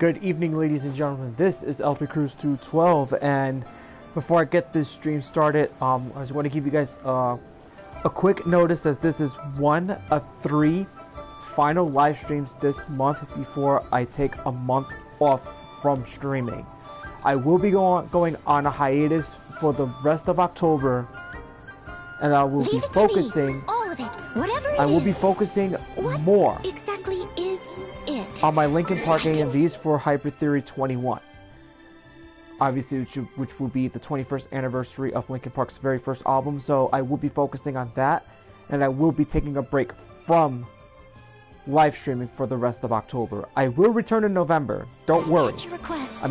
Good evening, ladies and gentlemen. This is Lpcruz212, and before I get this stream started, I just want to give you guys a quick notice as this is one of 3 final live streams this month before I take a month off from streaming. I will be going on a hiatus for the rest of October, and I will be focusing. All of it, whatever it I will is. be focusing What more exactly is it? on my Linkin Park AMVs for Hyper Theory 21. Obviously, which will be the 21st anniversary of Linkin Park's very first album, so I will be focusing on that, and I will be taking a break from live streaming for the rest of October. I will return in November. Don't worry. Request.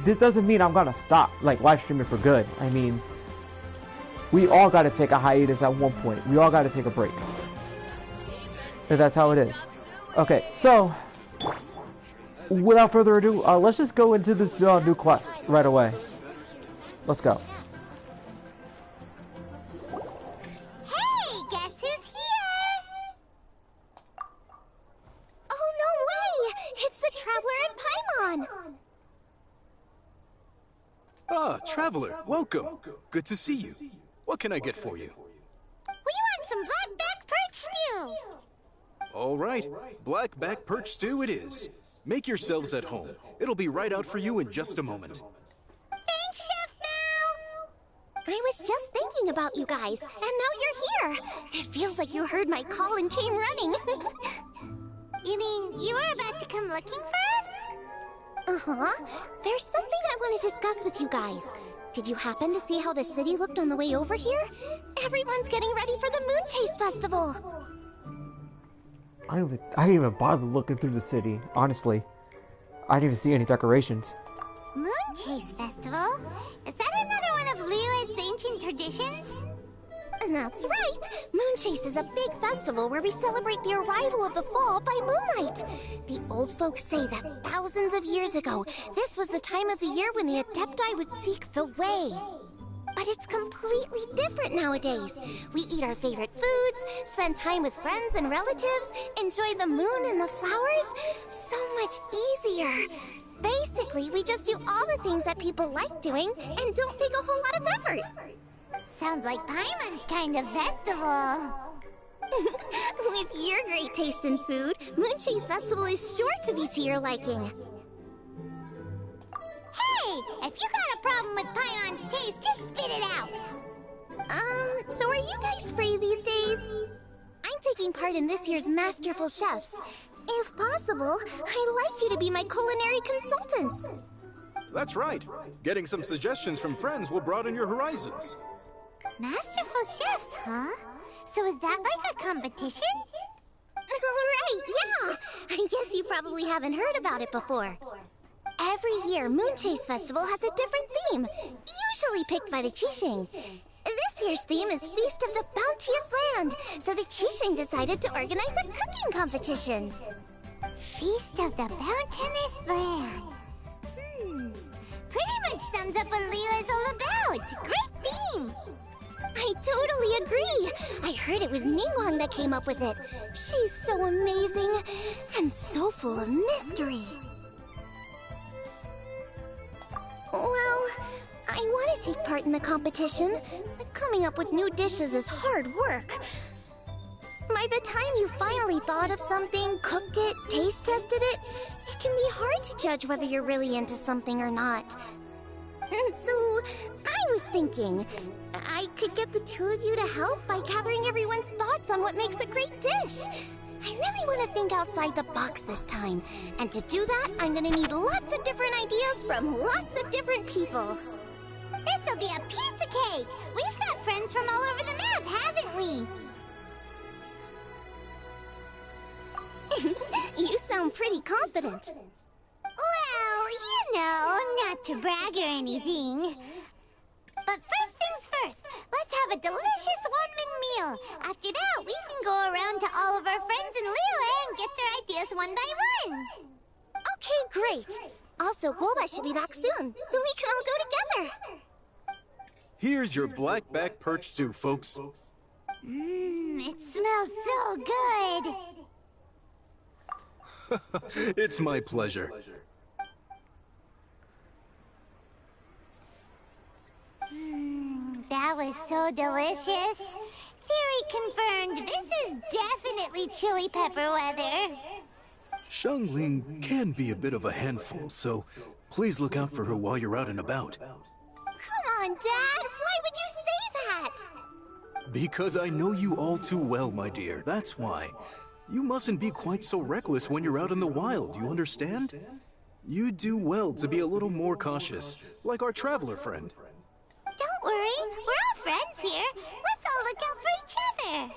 This doesn't mean I'm gonna stop live streaming for good. I mean, we all gotta take a hiatus at one point. We all gotta take a break. And that's how it is. Okay, so without further ado, let's just go into this new quest right away. Let's go. Hey, guess who's here? Oh, no way! It's the Traveler and Paimon! Ah, Traveler, welcome. Good to see you. What can I get for you? We want some black-back perch stew. All right, black back perch stew it is. Make yourselves at home. It'll be right out for you in just a moment. Thanks, Chef Mao. I was just thinking about you guys, and now you're here! It feels like you heard my call and came running. You mean you were about to come looking for us? Uh-huh. There's something I want to discuss with you guys. Did you happen to see how the city looked on the way over here? Everyone's getting ready for the Moon Chase Festival. I didn't even bother looking through the city, honestly. I didn't even see any decorations. Moon Chase Festival? Is that another one of Liyue's ancient traditions? That's right! Moon Chase is a big festival where we celebrate the arrival of the fall by moonlight. The old folks say that thousands of years ago, this was the time of the year when the Adepti would seek the way. But it's completely different nowadays. We eat our favorite foods, spend time with friends and relatives, enjoy the moon and the flowers. So much easier. Basically, we just do all the things that people like doing and don't take a whole lot of effort. Sounds like Paimon's kind of festival. With your great taste in food, Moon Chase Festival is sure to be to your liking. Hey, if you got a problem with Paimon's taste, just spit it out. So are you guys free these days? I'm taking part in this year's Masterful Chefs. If possible, I'd like you to be my culinary consultants. That's right. Getting some suggestions from friends will broaden your horizons. Masterful chefs, huh? So is that like a competition? Right, yeah! I guess you probably haven't heard about it before. Every year, Moon Chase Festival has a different theme, usually picked by the Qixing. This year's theme is Feast of the Bounteous Land, so the Qixing decided to organize a cooking competition. Feast of the Bounteous Land. Pretty much sums up what Liyue is all about. Great theme! I totally agree! I heard it was Ningguang that came up with it. She's so amazing, and so full of mystery. Well, I want to take part in the competition, but coming up with new dishes is hard work. By the time you finally thought of something, cooked it, taste tested it, it can be hard to judge whether you're really into something or not. And so, I was thinking, I could get the 2 of you to help by gathering everyone's thoughts on what makes a great dish. I really want to think outside the box this time, and to do that, I'm gonna need lots of different ideas from lots of different people. This'll be a piece of cake! We've got friends from all over the map, haven't we? You sound pretty confident. Well, you know, not to brag or anything. But first things first, let's have a delicious one-man meal. After that, we can go around to all of our friends in Liyue and get their ideas one by one. Okay, great. Also, Golbat should be back soon, so we can all go together. Here's your black back perch stew, folks. It smells so good. It's my pleasure. That was so delicious. Theory confirmed. This is definitely chili pepper weather. Xiangling can be a bit of a handful, so please look out for her while you're out and about. Come on, Dad! Why would you say that? Because I know you all too well, my dear. That's why. You mustn't be quite so reckless when you're out in the wild, you understand? You do well to be a little more cautious, like our traveler friend. Don't worry, we're all friends here. Let's all look out for each other.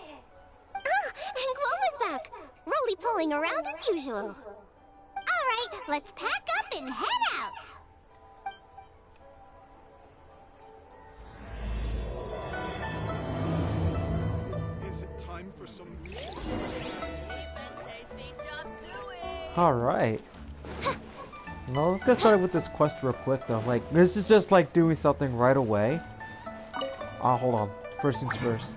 Ah, and Glow is back, roly-poling around as usual. All right, let's pack up and head out. Is it time for some... Alright. No, let's get started with this quest real quick though. Like, this is just like doing something right away. Hold on. First things first.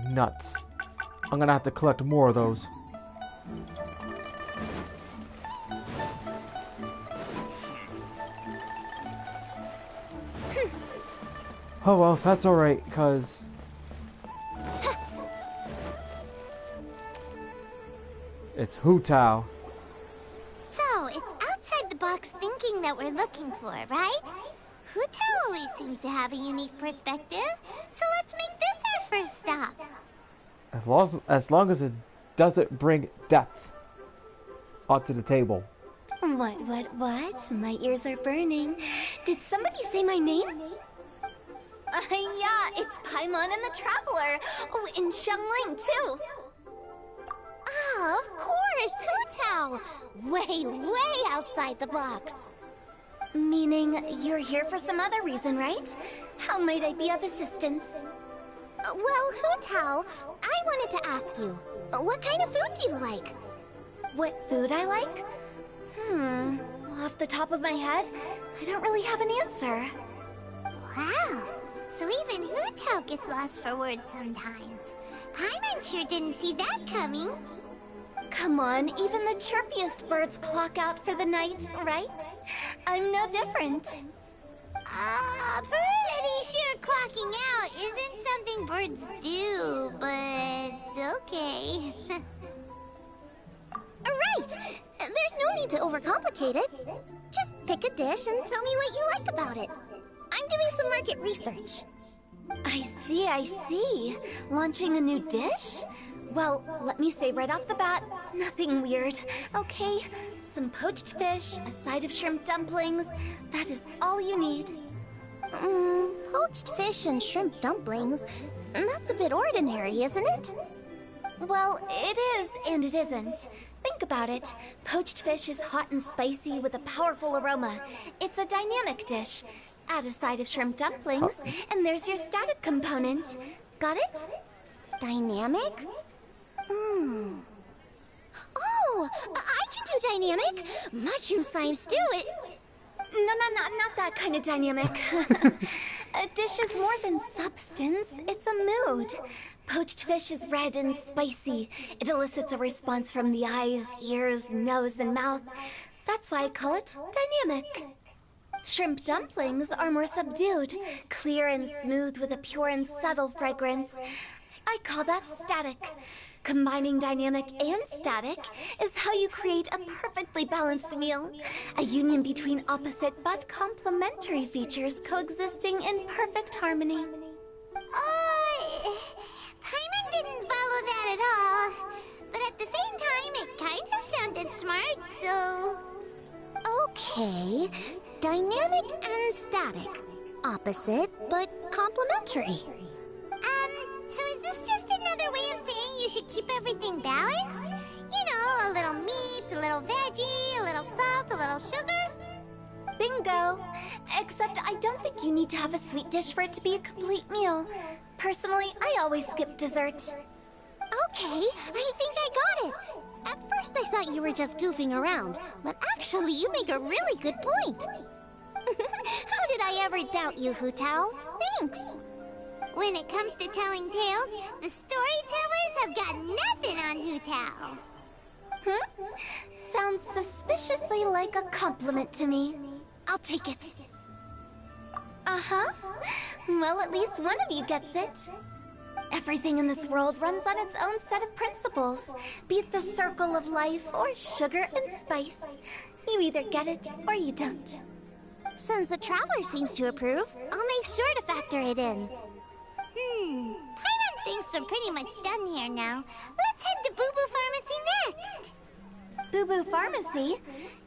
Nuts. I'm gonna have to collect more of those. Oh well, that's alright, cause... it's Hu Tao. So, it's outside the box thinking that we're looking for, right? Hu Tao always seems to have a unique perspective, so let's make this our first stop. As long as it doesn't bring death onto the table. What? My ears are burning. Did somebody say my name? Yeah, it's Paimon and the Traveler. Oh, and Xiangling, too. Oh, of course, Hu Tao! Way outside the box. Meaning, you're here for some other reason, right? How might I be of assistance? Well, Hu Tao, I wanted to ask you, what kind of food do you like? What food I like? Off the top of my head, I don't really have an answer. Wow, so even Hu Tao gets lost for words sometimes. Paimon sure didn't see that coming. Come on, even the chirpiest birds clock out for the night, right? I'm no different. Pretty sure clocking out isn't something birds do, but okay. Right! There's no need to overcomplicate it. Just pick a dish and tell me what you like about it. I'm doing some market research. I see. Launching a new dish? Well, let me say right off the bat, nothing weird, okay? Some poached fish, a side of shrimp dumplings, that is all you need. Poached fish and shrimp dumplings? That's a bit ordinary, isn't it? Well, it is and it isn't. Think about it. Poached fish is hot and spicy with a powerful aroma. It's a dynamic dish. Add a side of shrimp dumplings, and there's your static component. Got it? Dynamic? Oh, I can do dynamic. Mushroom slime stew it. No, not that kind of dynamic. A dish is more than substance, it's a mood. Poached fish is red and spicy. It elicits a response from the eyes, ears, nose, and mouth. That's why I call it dynamic. Shrimp dumplings are more subdued, clear and smooth with a pure and subtle fragrance. I call that static. Combining dynamic and static is how you create a perfectly balanced meal. A union between opposite but complementary features coexisting in perfect harmony. Paimon didn't follow that at all. But at the same time, it kinda sounded smart, so... Okay, dynamic and static. Opposite, but complementary. So is this just another way of saying you should keep everything balanced? You know, a little meat, a little veggie, a little salt, a little sugar? Bingo! Except I don't think you need to have a sweet dish for it to be a complete meal. Personally, I always skip dessert. Okay, I think I got it. At first I thought you were just goofing around, but actually you make a really good point. How did I ever doubt you, Hu Tao? Thanks. When it comes to telling tales, the storytellers have got nothing on Hu Tao. Sounds suspiciously like a compliment to me. I'll take it. Uh-huh. Well, at least one of you gets it. Everything in this world runs on its own set of principles. Be it the circle of life or sugar and spice. You either get it or you don't. Since the Traveler seems to approve, I'll make sure to factor it in. Paimon thinks we're pretty much done here now. Let's head to Boo Boo Pharmacy next. Boo Boo Pharmacy?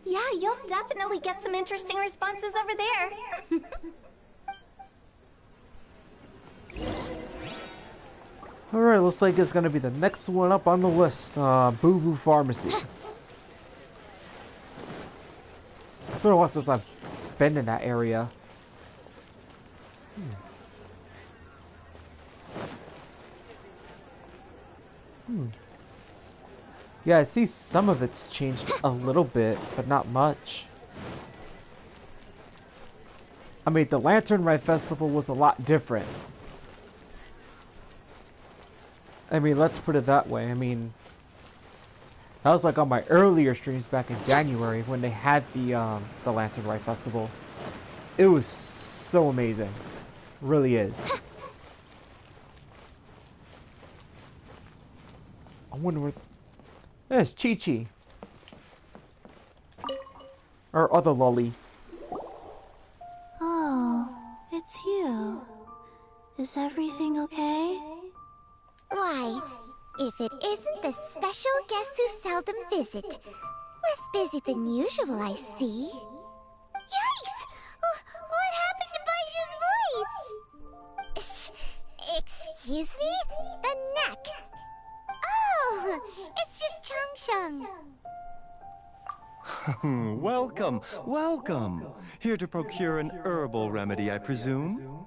Yeah, you'll definitely get some interesting responses over there. Alright, looks like it's gonna be the next one up on the list. Boo Boo Pharmacy. It's been a while since I've been in that area. Yeah, I see some of it's changed a little bit, but not much. I mean, the Lantern Ride Festival was a lot different. I mean, let's put it that way. I mean, that was like on my earlier streams back in January when they had the Lantern Ride Festival. It was so amazing. Really is. I wonder where... There's Chi-Chi. Or other lolly. Oh, it's you. Is everything okay? Why, if it isn't the special guests who seldom visit. Less busy than usual, I see. Yikes! What happened to Baishu's voice? Excuse me? The neck. Oh, it's just Changsheng. Welcome, welcome. Here to procure an herbal remedy, I presume?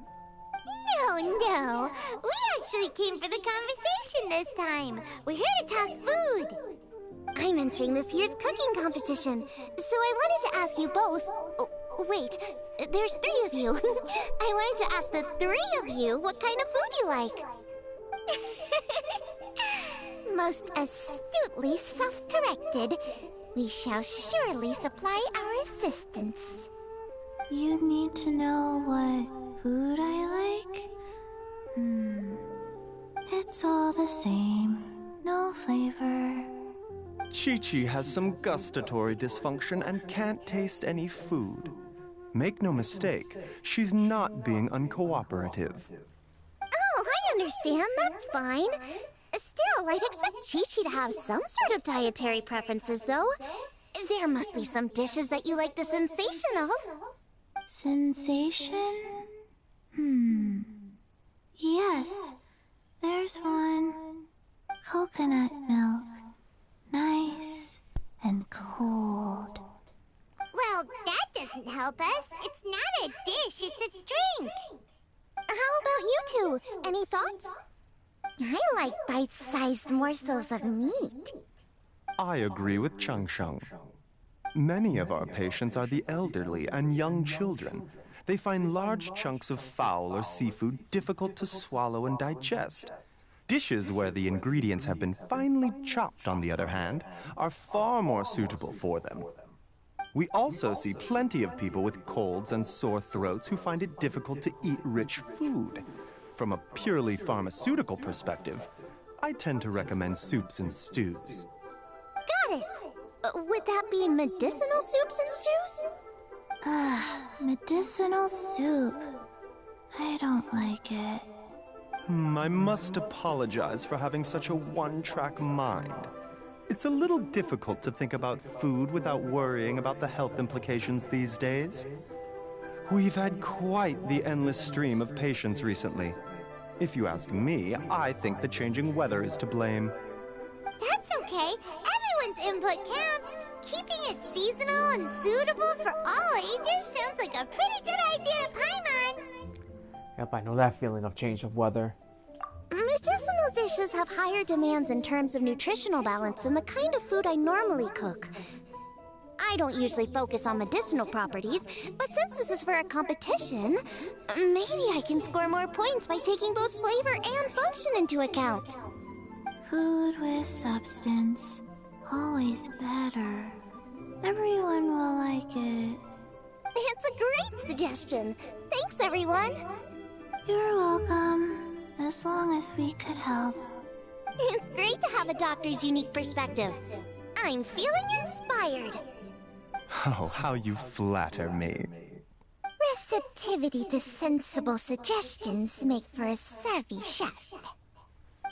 No. We actually came for the conversation this time. We're here to talk food. I'm entering this year's cooking competition, so I wanted to ask you both... Oh, wait, there's 3 of you. I wanted to ask the 3 of you what kind of food you like. Most astutely self-corrected. We shall surely supply our assistance. You need to know what food I like? It's all the same. No flavor. Chi-Chi has some gustatory dysfunction and can't taste any food. Make no mistake, she's not being uncooperative. Oh, I understand. That's fine. Still, I'd expect Chi-Chi to have some sort of dietary preferences, though. There must be some dishes that you like the sensation of. Sensation? Yes, there's one. Coconut milk. Nice and cold. Well, that doesn't help us. It's not a dish, it's a drink. How about you two? Any thoughts? I like bite-sized morsels of meat. I agree with Changsheng. Many of our patients are the elderly and young children. They find large chunks of fowl or seafood difficult to swallow and digest. Dishes where the ingredients have been finely chopped, on the other hand, are far more suitable for them. We also see plenty of people with colds and sore throats who find it difficult to eat rich food. From a purely pharmaceutical perspective, I tend to recommend soups and stews. Got it. Would that be medicinal soups and stews? Medicinal soup. I don't like it. I must apologize for having such a one-track mind. It's a little difficult to think about food without worrying about the health implications these days. We've had quite the endless stream of patients recently. If you ask me, I think the changing weather is to blame. That's okay. Everyone's input counts. Keeping it seasonal and suitable for all ages sounds like a pretty good idea, Paimon. Yep, I know that feeling of change of weather. Medicinal dishes have higher demands in terms of nutritional balance than the kind of food I normally cook. I don't usually focus on medicinal properties, but since this is for a competition, maybe I can score more points by taking both flavor and function into account. Food with substance. Always better. Everyone will like it. It's a great suggestion. Thanks, everyone. You're welcome. As long as we could help. It's great to have a doctor's unique perspective. I'm feeling inspired. Oh, how you flatter me. Receptivity to sensible suggestions make for a savvy chef.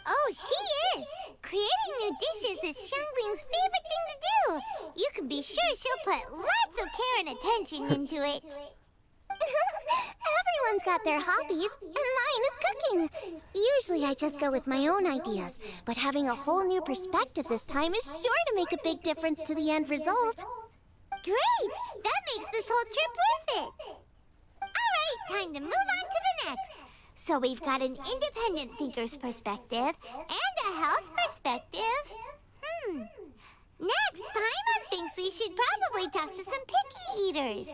Oh, she is! Creating new dishes is Xiangling's favorite thing to do. You can be sure she'll put lots of care and attention into it. Everyone's got their hobbies, and mine is cooking. Usually I just go with my own ideas, but having a whole new perspective this time is sure to make a big difference to the end result. Great! That makes this whole trip worth it. Alright, time to move on to the next. So we've got an independent thinker's perspective and a health perspective. Next, Paimon thinks we should probably talk to some picky eaters.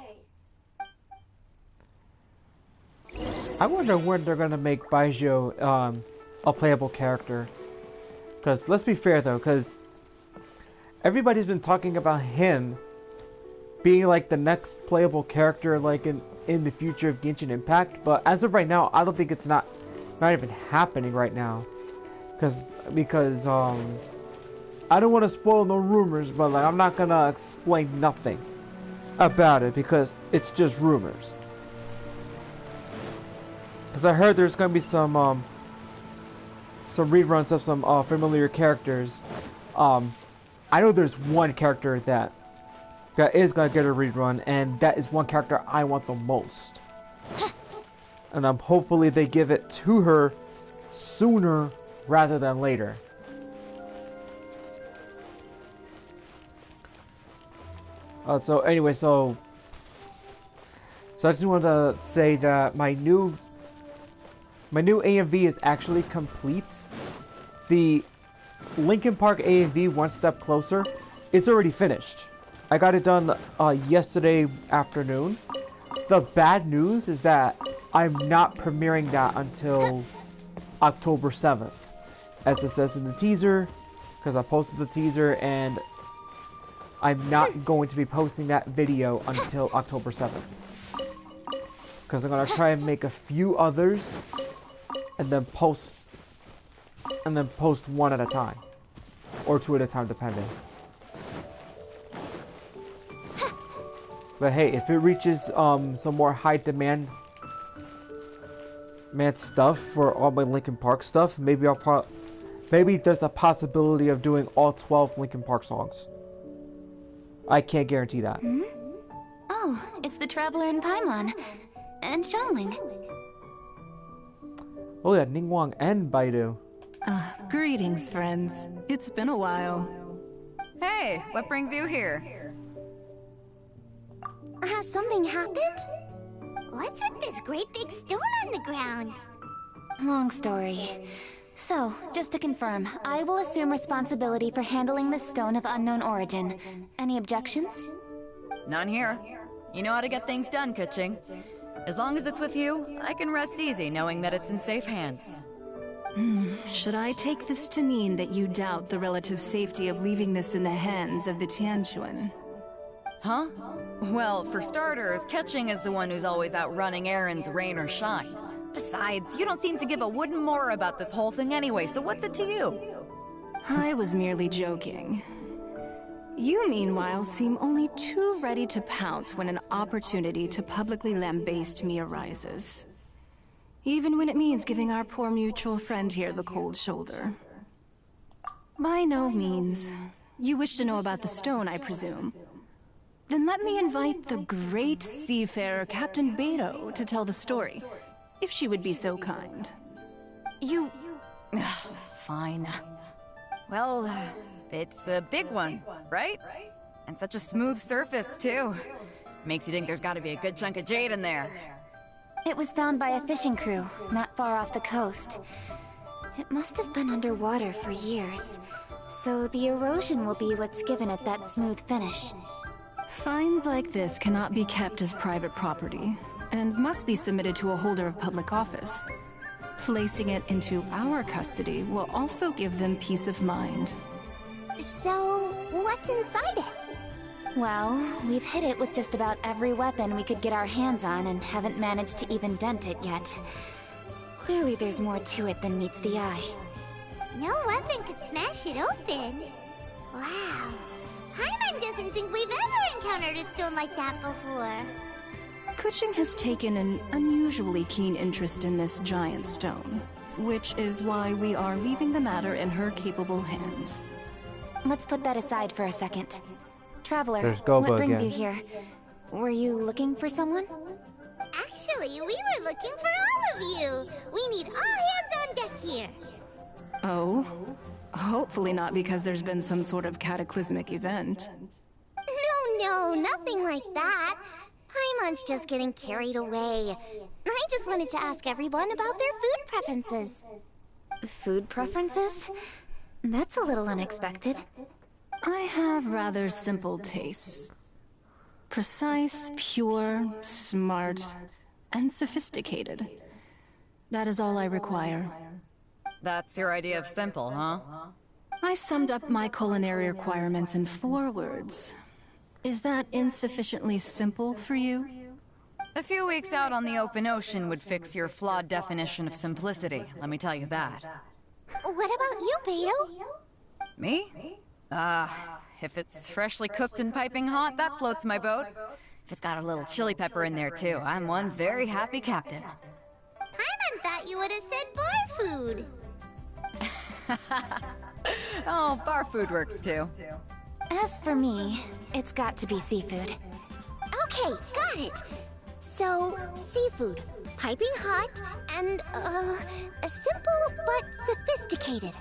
I wonder when they're gonna make Baijiu a playable character. Because let's be fair though, because everybody's been talking about him being like the next playable character, like in the future of Genshin Impact. But as of right now, I don't think it's not even happening right now. Because I don't want to spoil no rumors, but like I'm not gonna explain nothing about it because it's just rumors. Because I heard there's gonna be some reruns of some familiar characters. I know there's one character that is gonna get a rerun, and that is one character I want the most. And hopefully they give it to her sooner rather than later. So anyway, so I just wanted to say that my new AMV is actually complete. The Linkin Park AMV One Step Closer is already finished. I got it done yesterday afternoon. The bad news is that I'm not premiering that until October 7th. As it says in the teaser, because I posted the teaser, and I'm not going to be posting that video until October 7th. Because I'm going to try and make a few others and then post one at a time. Or two at a time, depending. But hey, if it reaches some more high demand stuff for all my Linkin Park stuff, maybe maybe there's a possibility of doing all 12 Linkin Park songs. I can't guarantee that. Hmm? Oh, it's the Traveler and Paimon. And Xiangling. Oh yeah, Ningguang and Baidu. Greetings, friends. It's been a while. Hey, what brings you here? Has something happened? What's with this great big stone on the ground? Long story. So, just to confirm, I will assume responsibility for handling this stone of unknown origin. Any objections? None here. You know how to get things done, Keqing. As long as it's with you, I can rest easy knowing that it's in safe hands. Should I take this to mean that you doubt the relative safety of leaving this in the hands of the Tianquan? Huh? Well, for starters, Keqing is the one who's always out running errands, rain or shine. Besides, you don't seem to give a wooden more about this whole thing anyway, so what's it to you? I was merely joking. You, meanwhile, seem only too ready to pounce when an opportunity to publicly lambaste me arises. Even when it means giving our poor mutual friend here the cold shoulder. By no means. You wish to know about the stone, I presume. Then let me invite the great seafarer Captain Beto to tell the story, if she would be so kind. You... Fine. Well, it's a big one, right? And such a smooth surface, too. Makes you think there's gotta be a good chunk of jade in there. It was found by a fishing crew, not far off the coast. It must have been underwater for years, so the erosion will be what's given it that smooth finish. Finds like this cannot be kept as private property, and must be submitted to a holder of public office. Placing it into our custody will also give them peace of mind. So, what's inside it? Well, we've hit it with just about every weapon we could get our hands on and haven't managed to even dent it yet. Clearly there's more to it than meets the eye. No weapon could smash it open. Wow. Paimon doesn't think we've ever encountered a stone like that before. Keqing has taken an unusually keen interest in this giant stone, which is why we are leaving the matter in her capable hands. Let's put that aside for a second. Traveler, There's Goba what brings again. you here? Were you looking for someone? Actually, we were looking for all of you. We need all hands on deck here. Oh? Hopefully not because there's been some sort of cataclysmic event. No, nothing like that. Paimon's just getting carried away. I just wanted to ask everyone about their food preferences. Food preferences? That's a little unexpected. I have rather simple tastes. Precise, pure, smart, and sophisticated. That is all I require. That's your idea of simple, huh? I summed up my culinary requirements in 4 words. Is that insufficiently simple for you? A few weeks out on the open ocean would fix your flawed definition of simplicity, let me tell you that. What about you, Beto? Me? If it's freshly cooked and piping hot, that floats my boat. If it's got a little chili pepper in there too, I'm one very happy captain. Paimon thought you would have said bar food. Oh, bar food works too. As for me, it's got to be seafood. Okay, got it. So, seafood, piping hot, and, simple but sophisticated.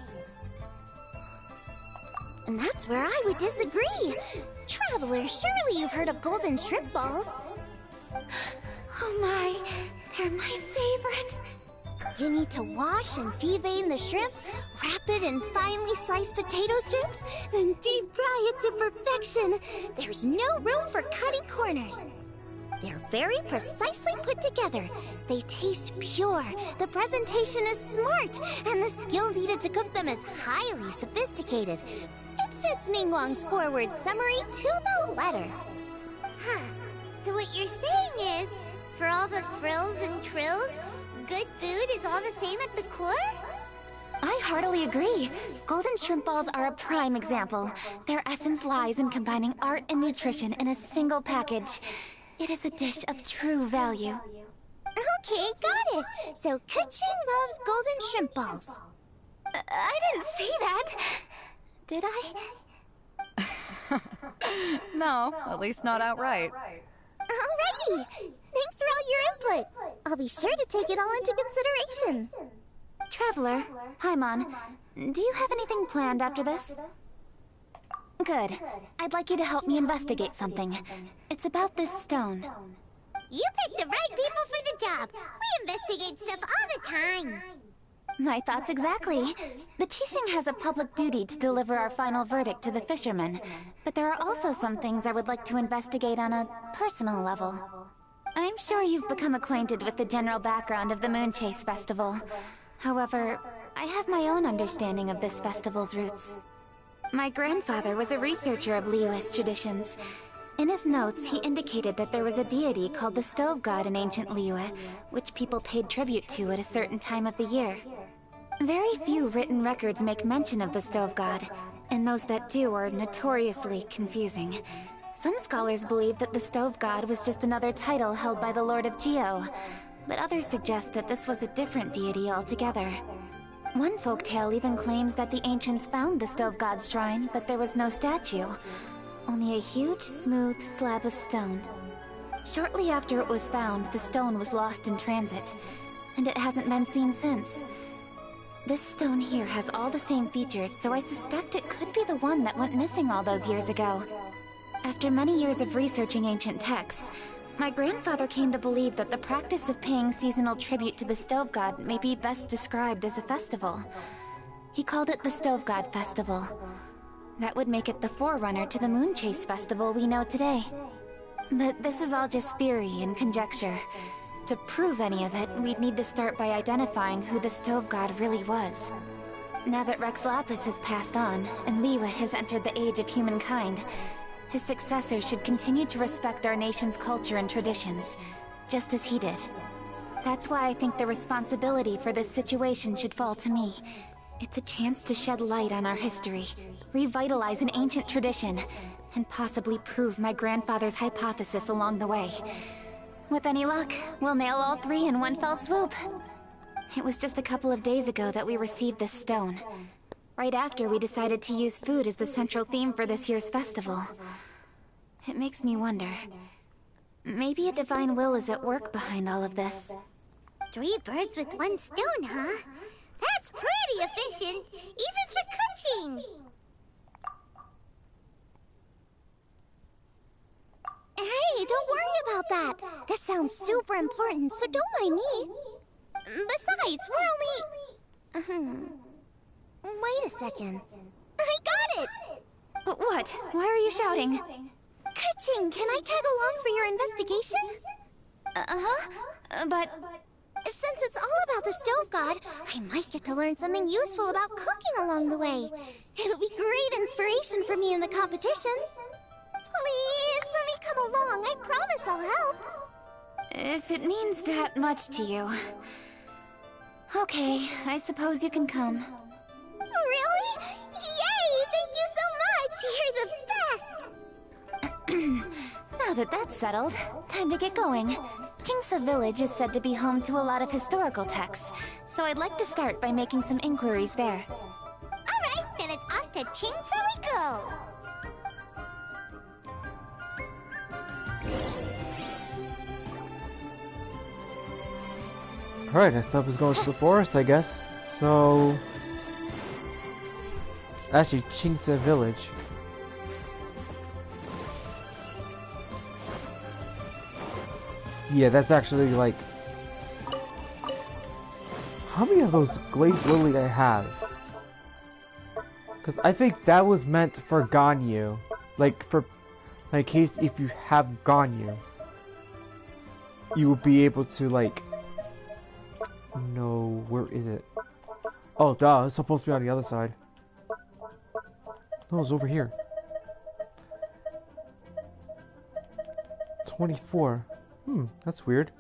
And that's where I would disagree. Traveler, surely you've heard of golden shrimp balls. Oh my, they're my favorite. You need to wash and devein the shrimp, wrap it in finely sliced potato strips, then deep fry it to perfection. There's no room for cutting corners. They're very precisely put together. They taste pure, the presentation is smart, and the skill needed to cook them is highly sophisticated. It fits Ningguang's forward summary to the letter. Huh. So what you're saying is, for all the frills and trills, good food is all the same at the core? I heartily agree. Golden shrimp balls are a prime example. Their essence lies in combining art and nutrition in a single package. It is a dish of true value. Okay, got it. So Keqing loves golden shrimp balls. I didn't say that. Did I? No, at least not outright. Alrighty. Thanks for all your input. I'll be sure to take it all into consideration. Traveler, Paimon, do you have anything planned after this? Good. I'd like you to help me investigate something. It's about this stone. You picked the right people for the job. We investigate stuff all the time. My thoughts exactly. The Qixing has a public duty to deliver our final verdict to the fishermen, but there are also some things I would like to investigate on a personal level. I'm sure you've become acquainted with the general background of the Moon Chase Festival. However, I have my own understanding of this festival's roots. My grandfather was a researcher of Liyue's traditions. In his notes, he indicated that there was a deity called the Stove God in ancient Liyue, which people paid tribute to at a certain time of the year. Very few written records make mention of the Stove God, and those that do are notoriously confusing. Some scholars believe that the Stove God was just another title held by the Lord of Geo, but others suggest that this was a different deity altogether. One folktale even claims that the ancients found the Stove God's shrine, but there was no statue. Only a huge, smooth slab of stone. Shortly after it was found, the stone was lost in transit, and it hasn't been seen since. This stone here has all the same features, so I suspect it could be the one that went missing all those years ago. After many years of researching ancient texts, my grandfather came to believe that the practice of paying seasonal tribute to the Stove God may be best described as a festival. He called it the Stove God Festival. That would make it the forerunner to the Moon Chase Festival we know today. But this is all just theory and conjecture. To prove any of it, we'd need to start by identifying who the Stove God really was. Now that Rex Lapis has passed on, and Liyue has entered the age of humankind, his successors should continue to respect our nation's culture and traditions, just as he did. That's why I think the responsibility for this situation should fall to me. It's a chance to shed light on our history, revitalize an ancient tradition, and possibly prove my grandfather's hypothesis along the way. With any luck, we'll nail all three in one fell swoop. It was just a couple of days ago that we received this stone. Right after we decided to use food as the central theme for this year's festival. It makes me wonder. Maybe a divine will is at work behind all of this. 3 birds with 1 stone, huh? That's pretty efficient, even for cooking! Hey, don't worry about that. This sounds super important, so don't mind me. Besides, we're only... Wait a second. I got it! What? Why are you shouting? Ka-ching, can I tag along for your investigation? But... Since it's all about the Stove God, I might get to learn something useful about cooking along the way. It'll be great inspiration for me in the competition. Please, let me come along. I promise I'll help. If it means that much to you... Okay, I suppose you can come. Really? Yay! Thank you so much! You're the best! Now that that's settled, time to get going. Jingsa Village is said to be home to a lot of historical texts, so I'd like to start by making some inquiries there. Alright, then it's off to Jingsa we go! Alright, next up is going to the forest, I guess. So... Actually, Jingsa Village. Yeah, that's actually like... How many of those glazed lily I have? Because I think that was meant for Ganyu. Like, for... Like, in case if you have Ganyu, you will be able to, like... No, where is it? Oh, duh, it's supposed to be on the other side. No, it's over here. 24. That's weird.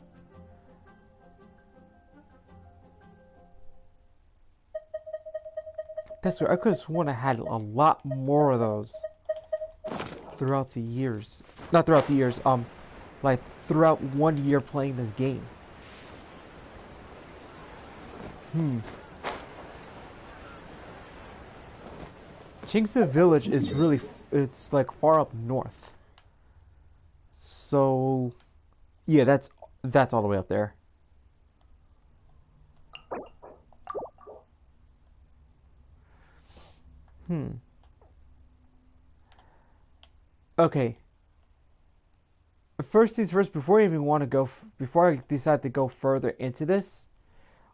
That's weird. I could have sworn I had a lot more of those throughout the years. Not throughout the years, like throughout 1 year playing this game. Jingsa Village is really, it's like far up north. So, yeah, that's all the way up there. Okay. First things first, before I even want to go, before I decide to go further into this,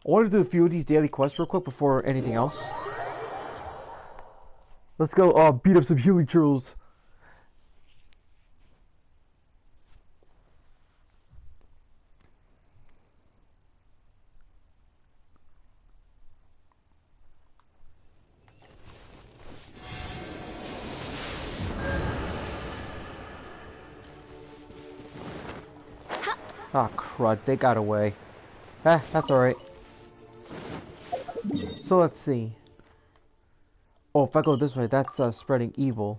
I want to do a few of these daily quests real quick before anything else. Let's go beat up some healing churls. Ah, crud, they got away. That's alright. So let's see. Oh, if I go this way, that's spreading evil.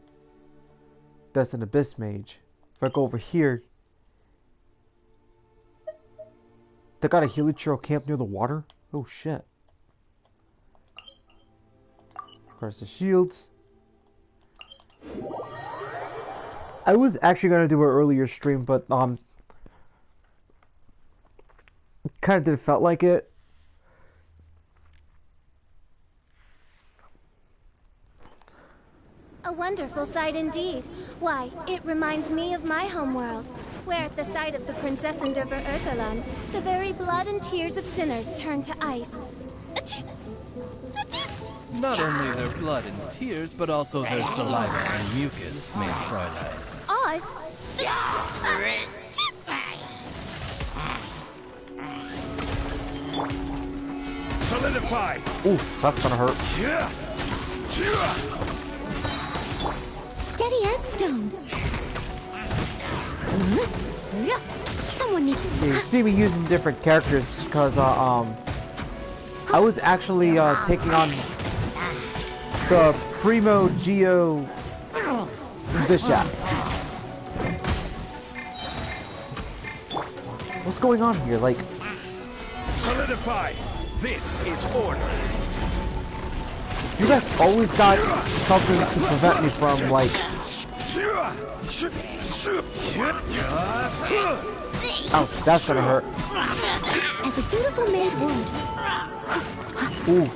That's an abyss mage. If I go over here, they got a Helichurl camp near the water? Oh shit. Press the shields. I was actually gonna do an earlier stream, but kind of didn't felt like it. A wonderful sight indeed. Why, it reminds me of my homeworld, where at the sight of the Princess Enderver Urthalan, the very blood and tears of sinners turn to ice. Achoo! Achoo! Not only their blood and tears, but also their saliva and mucus, mein Fräulein. Oz? Solidify! Oof, that's gonna hurt. Steady as stone. Someone needs to... You see me using different characters because I was actually taking on the Primo Geo Bishop. What's going on here? Like, Solidify! This is order! you guys always got something to prevent me from, like... Oh, that's gonna hurt. As a dutiful maid would. Ooh.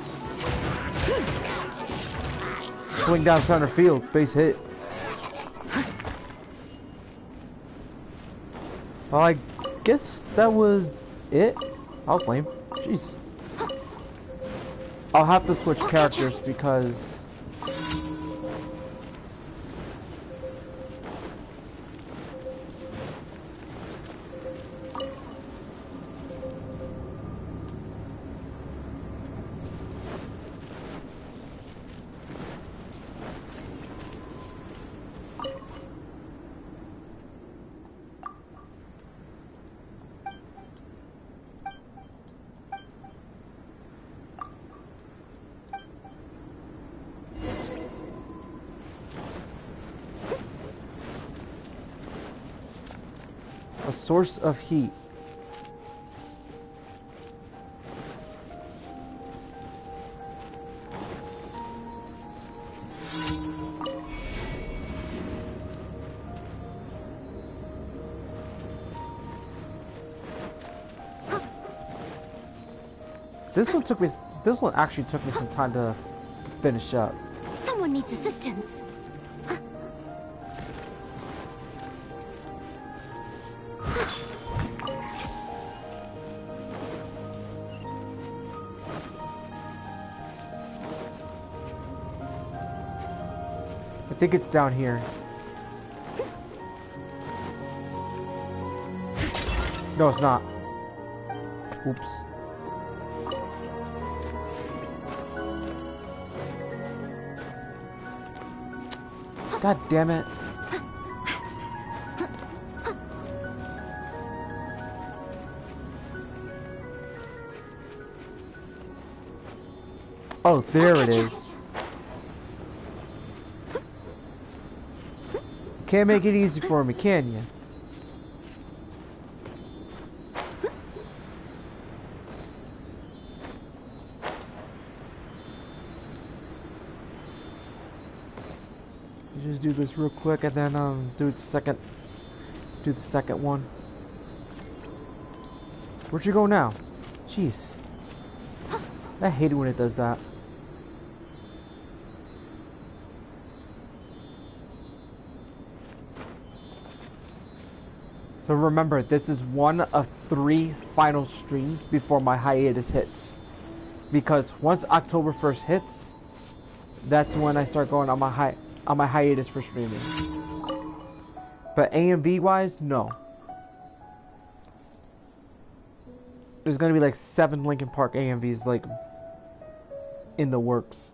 Swing down center field, base hit. Well, I guess that was it. That was lame. Jeez. I'll have to switch characters because... a source of heat. This one actually took me some time to finish up. Someone needs assistance. I think it's down here. No, it's not. Oops. God damn it. Oh, there it is. Can't make it easy for me, can you? Just do this real quick and then do the second one. Where'd you go now? Jeez. I hate it when it does that. So remember, this is one of 3 final streams before my hiatus hits. Because once October 1st hits, that's when I start going on my hiatus for streaming. But A&V wise, no. There's gonna be like 7 Linkin Park AMVs like in the works.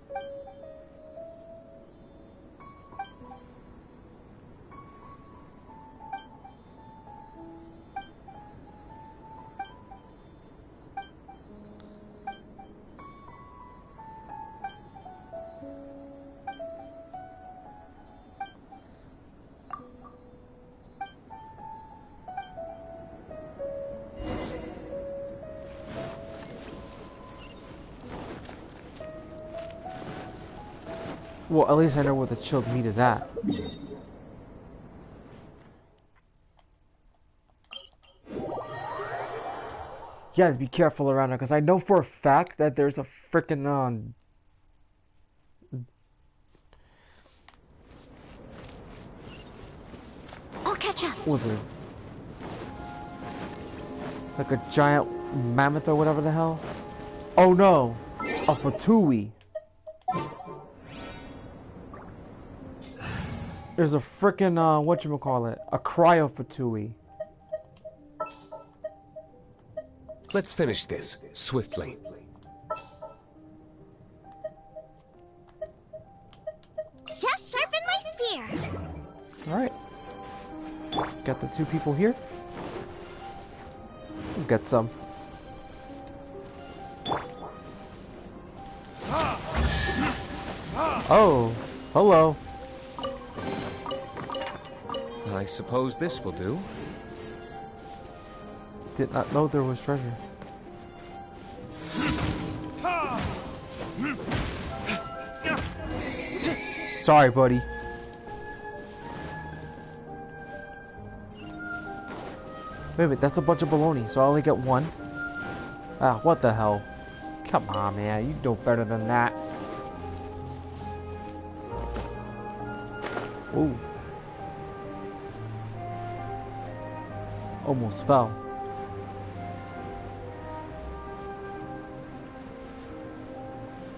Well, at least I know where the chilled meat is at. You guys be careful around there, because I know for a fact that there's a freaking I'll catch up. what was it? Like a giant mammoth or whatever the hell? Oh no! A Fatui. There's a frickin' whatchamacallit, a cryofatui. Let's finish this swiftly. Just sharpen my spear. Alright. Got the 2 people here. We'll get some. Oh, hello. I suppose this will do. Did not know there was treasure. Sorry, buddy. Wait a minute, that's a bunch of baloney, so I only get 1? Ah, what the hell? Come on, man, you know better than that. Ooh. Almost fell.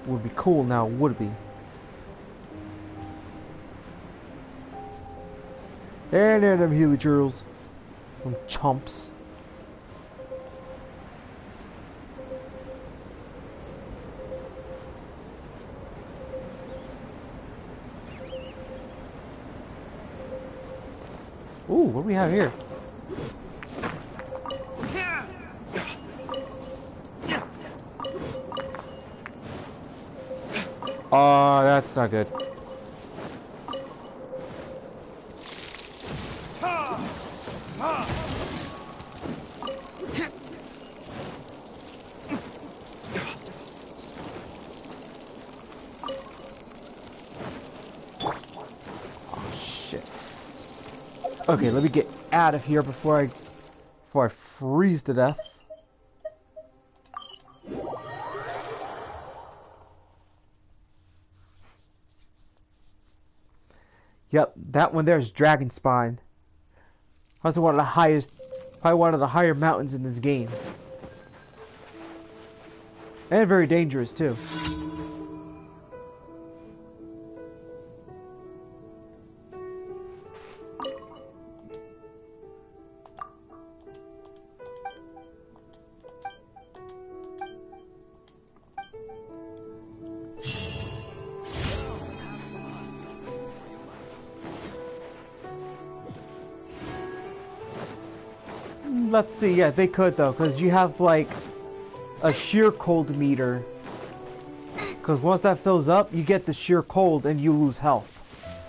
Would be cool now, would it be? And there them Helichurls. Them chumps. Ooh, what do we have here? That's not good. Oh shit. Okay, let me get out of here before I freeze to death. Yep, that one there is Dragon Spine. That's one of the highest, probably one of the higher mountains in this game. And very dangerous too. Let's see, yeah, they could though, because you have like a sheer cold meter. Because once that fills up, you get the sheer cold and you lose health.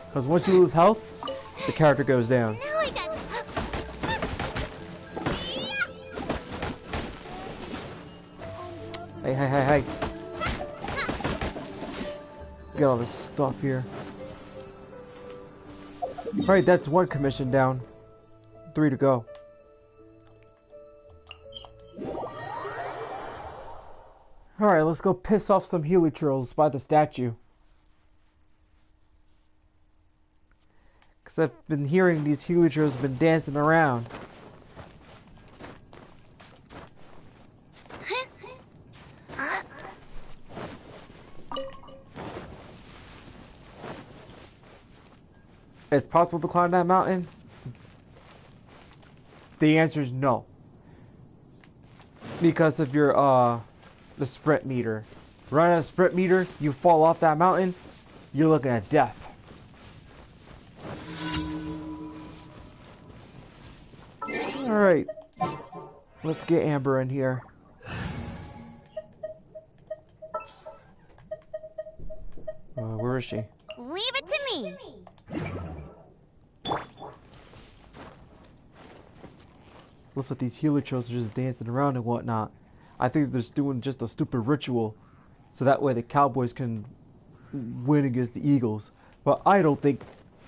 Because once you lose health, the character goes down. Hey, hey, hey, hey. Get all this stuff here. Alright, that's 1 commission down. 3 to go. Alright, let's go piss off some Helichurls by the statue. Because I've been hearing these Helichurls have been dancing around. It's possible to climb that mountain? The answer is no. Because of your, the sprint meter. Run a sprint meter, you fall off that mountain, you're looking at death. Alright. Let's get Amber in here. Where is she? Leave it to me. Looks like these Helichurls are just dancing around and whatnot. I think they're just doing just a stupid ritual, so that way the Cowboys can win against the Eagles. But I don't think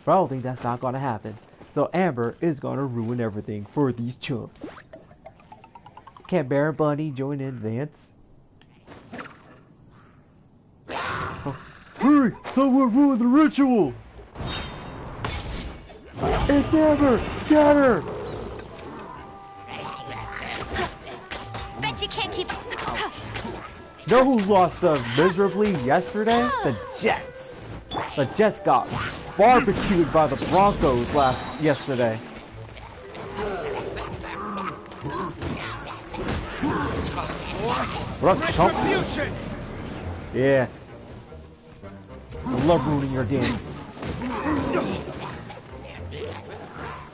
that's not gonna happen. So Amber is gonna ruin everything for these chumps. Can Bear and Bunny join in advance? Oh. Hurry! Someone ruined the ritual! It's Amber! Get her! Bet you can't keep. Know who lost miserably yesterday? The Jets. The Jets got barbecued by the Broncos yesterday. What up, chump? Yeah. I love ruining your games.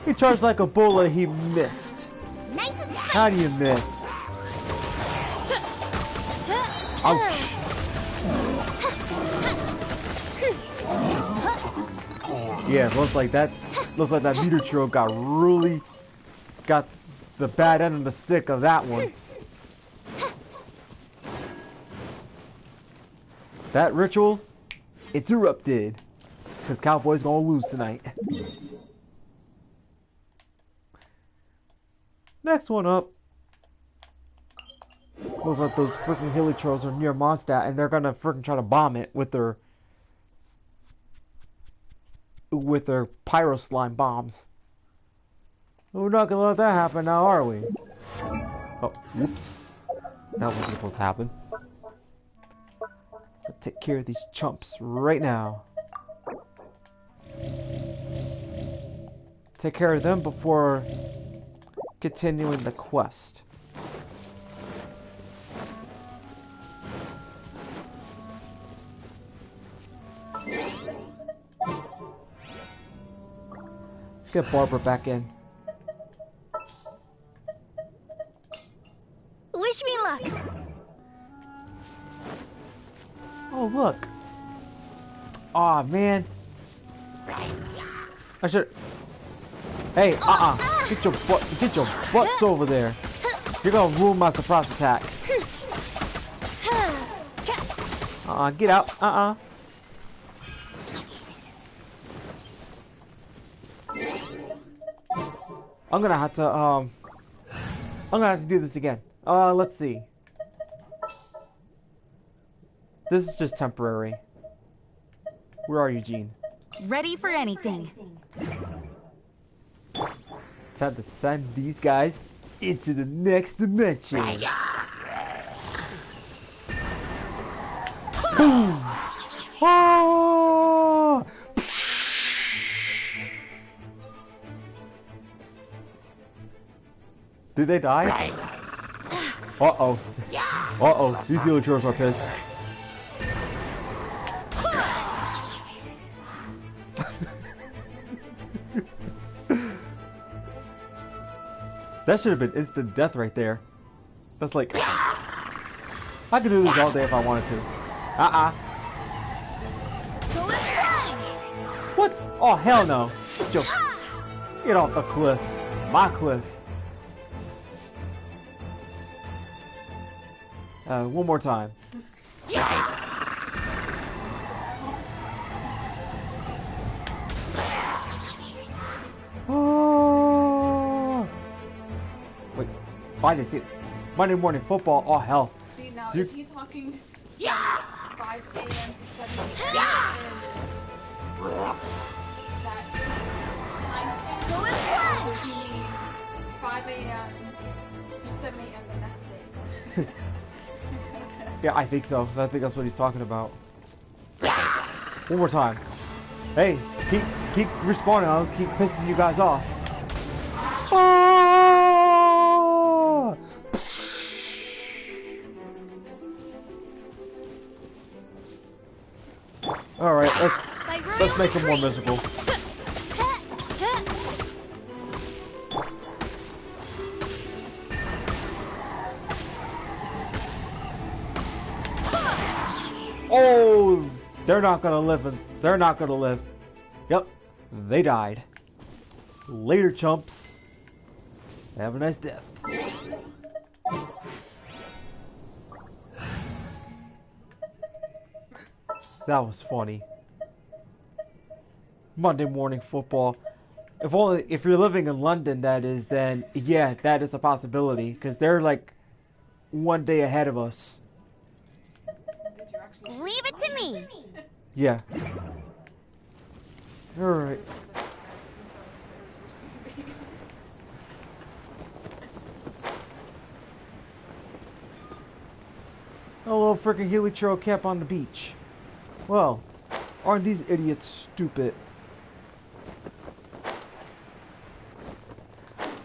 He charged like a bullet, he missed. Nice and spicy. How do you miss? Ouch. Yeah, looks like that meter trio got the bad end of the stick of that one. That ritual interrupted. Because Cowboys gonna lose tonight. Next one up. Looks like those freaking Hilichurls are near Mondstadt and they're gonna freaking try to bomb it with their pyro slime bombs. We're not gonna let that happen now, are we? Oh, whoops. That wasn't supposed to happen. Let's take care of these chumps right now. Take care of them before continuing the quest. Let's get Barbara back in. Wish me luck. Oh, look. Aw, man. I should... Hey, Get your butts over there. You're gonna ruin my surprise attack. Get out. I'm gonna have to do this again. Let's see. This is just temporary. Where are you, Jean? Ready for anything. It's time to send these guys into the next dimension. Boom! Oh! Did they die? Uh-oh. Uh-oh. These Hilichurls are pissed. That should have been instant death right there. That's like... I could do this all day if I wanted to. What? Oh, hell no. Get off the cliff. My cliff. One more time. Oh. Wait, why did I see it? Monday Morning Football. Oh hell. See now, is he talking? 5 a.m. to 7 a.m. That time span? Does he mean 5 a.m. to 7 a.m. the next day? Yeah, I think so. I think that's what he's talking about. One more time. Hey, keep respawning. I'll keep pissing you guys off. Oh! All right, let's make him more miserable. Oh, they're not gonna live. They're not gonna live. Yep, they died. Later, chumps. Have a nice death. That was funny. Monday Morning Football. If you're living in London, that is, then yeah, that is a possibility because they're like one day ahead of us. Leave it to me. Yeah. All right. A little freaking Hilichurl camp on the beach. Well, aren't these idiots stupid?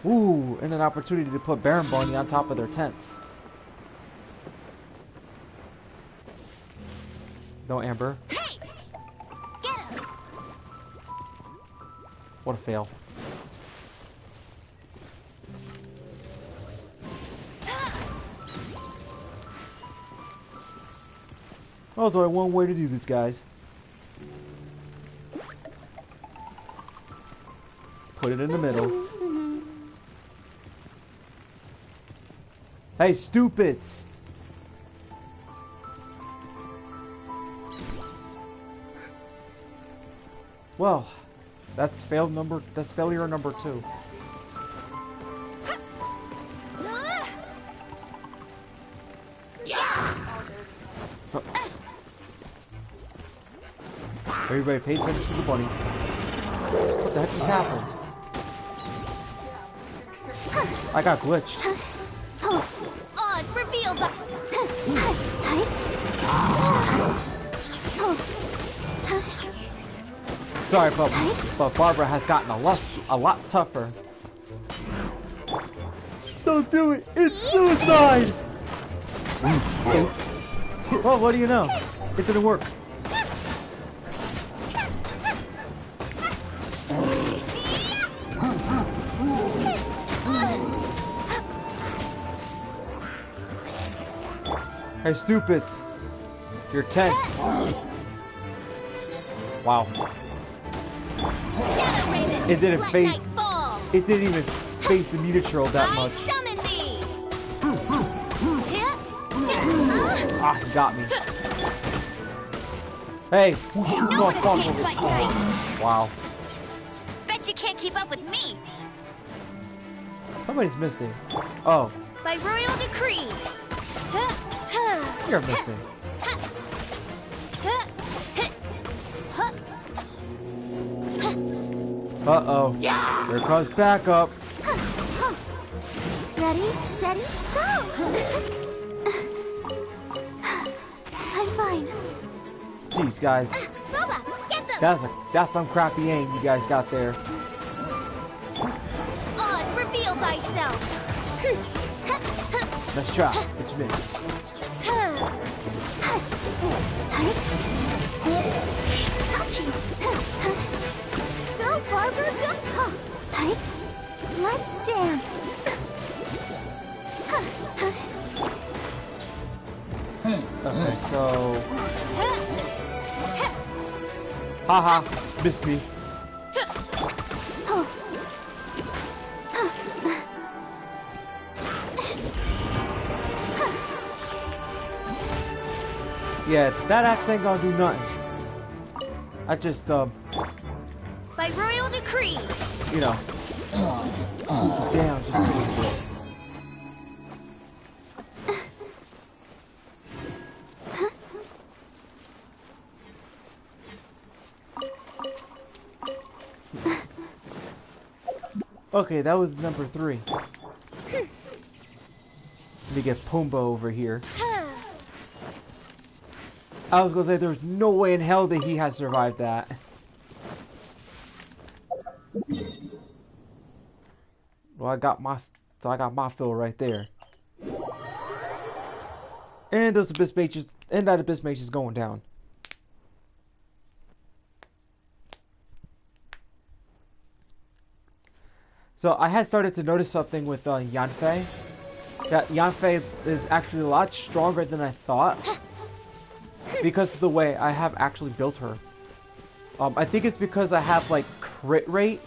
Ooh, and an opportunity to put Baron Boney on top of their tents. No Amber. Hey! Get him! What a fail. Oh, there's only one way to do this, guys. Put it in the middle. Hey, stupids! Well, that's failure number 2. Everybody pay attention to the bunny. What the heck just happened? I got glitched. Oz revealed by... Sorry, but Barbara has gotten a lot tougher. Don't do it! It's suicide! Well, what do you know? It didn't work. Hey, stupids! You're tense. Wow. It didn't face. It didn't even face the meter troll that much. Ah, he got me. Hey, who's shooting off bombs? Wow. Bet you can't keep up with me. Somebody's missing. Oh. By royal decree. You're missing. Uh-oh. Here comes backup. Ready, steady, go! I'm fine. Jeez, guys. That's some crappy aim you guys got there. Oz, reveal thyself. Let's try. What you missed? Go, Barbara, go! Let's dance. Okay, so... Haha, missed me. Yeah, that axe ain't gonna do nothing. I just, by royal decree. You know. Damn, just a little bit. Okay, that was number 3. Let me get Pumbaa over here. I was gonna say there's no way in hell that he has survived that. Well, I got my fill right there. And those abyss mages, and that abyss mage is going down. So I had started to notice something with Yanfei. That Yanfei is actually a lot stronger than I thought. Because of the way I have actually built her. I think it's because I have like crit rate.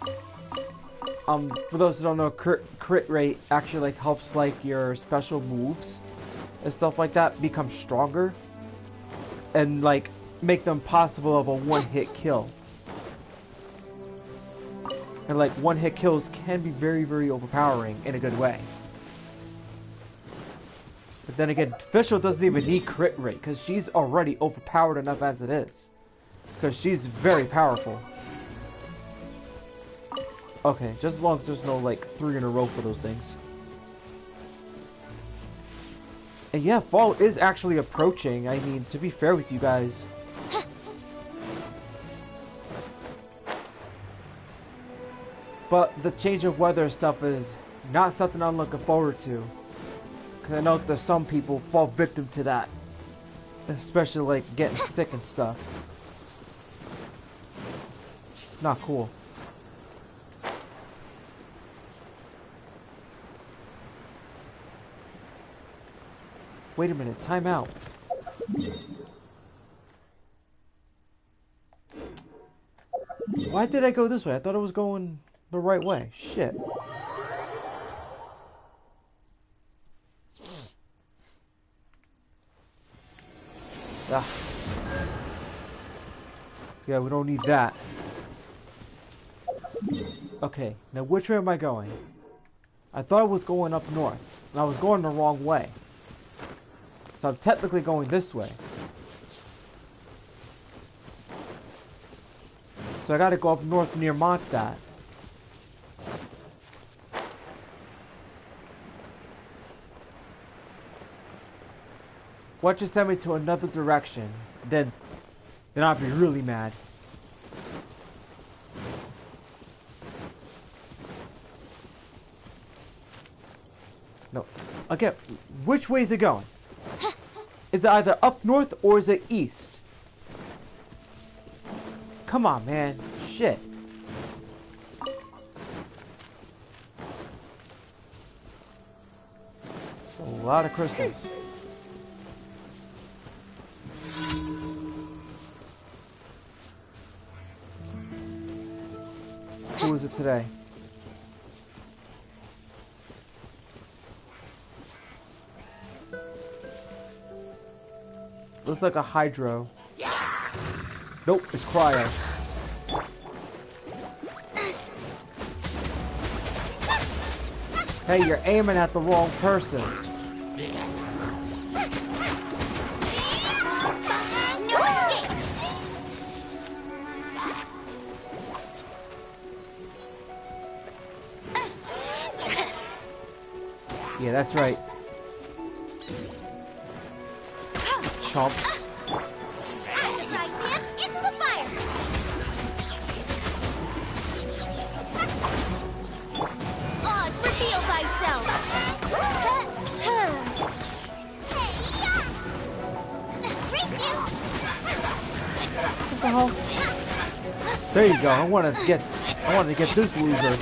For those who don't know, crit rate actually like helps like your special moves and stuff like that become stronger. And like make them possible of a one-hit kill. And like one-hit kills can be very, very overpowering in a good way. But then again, Fischl doesn't even need crit rate because she's already overpowered enough as it is. Because she's very powerful. Okay, just as long as there's no like 3 in a row for those things. And yeah, fall is actually approaching. I mean, to be fair with you guys. But the change of weather stuff is Not something I'm looking forward to. Because I know there's some people fall victim to that. Especially like getting sick and stuff. It's not cool. Wait a minute, time out. Why did I go this way? I thought it was going the right way. Shit. Ah. Yeah, we don't need that. Okay, now which way am I going? I thought I was going up north, and I was going the wrong way. So I'm technically going this way. So I gotta go up north near Mondstadt. What just sent me to another direction? Then I'd be really mad. No. Okay, which way is it going? Is it either up north or is it east? Come on, man. Shit. That's a lot of crystals. Who is it today? Looks like a hydro. Nope, it's cryo. Hey, you're aiming at the wrong person. No escape! Yeah, that's right. Chomps. Right, Pip, into the fire! Oz, reveal thyself! Race you! What the hell? There you go. I wanted to get this loser.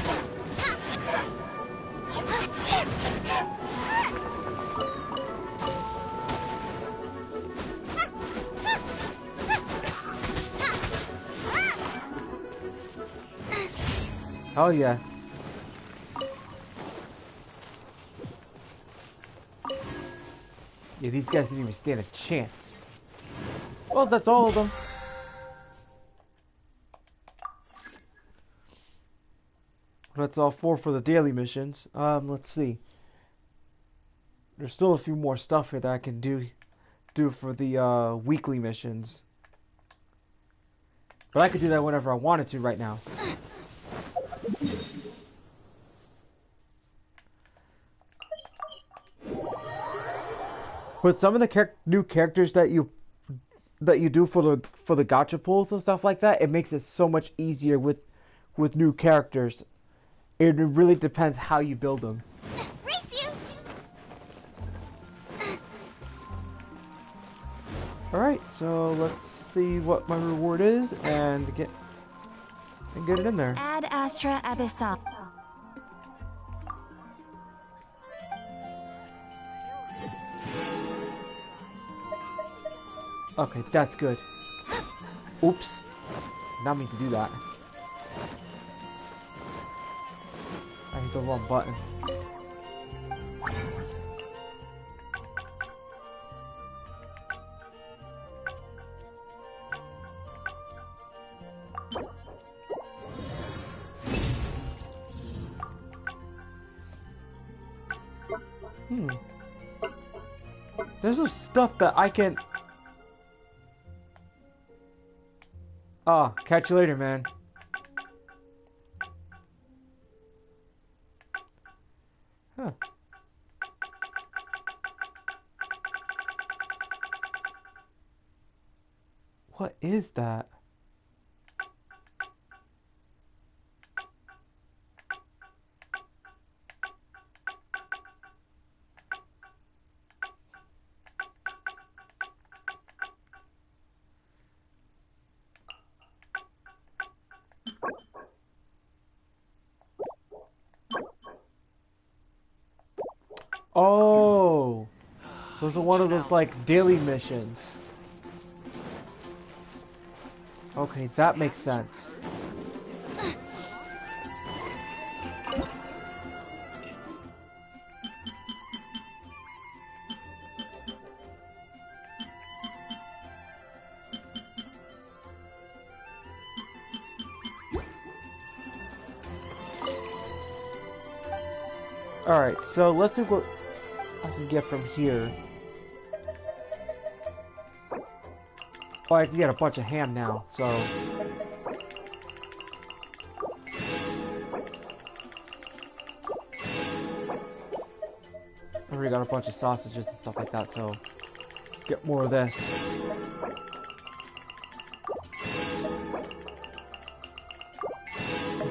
Oh yeah. Yeah, these guys didn't even stand a chance. Well, that's all of them. That's all 4 for the daily missions. Let's see. There's still a few more stuff here that I can do for the weekly missions. But I could do that whenever I wanted to right now. But some of the new characters that you do for the gacha pulls and stuff like that, it makes it so much easier with new characters. It really depends how you build them. Race you! All right, so let's see what my reward is and get it in there. Ad Astra Abyssal. Okay, that's good. Oops. Not mean to do that. I hit the wrong button. There's some stuff that I can... Ah, catch you later, man. Huh. What is that? Oh, those are one of those like daily missions. Okay, that makes sense. Alright, so let's see what I can get from here. Oh, I can get a bunch of ham now, so... I already got a bunch of sausages and stuff like that, so... Get more of this.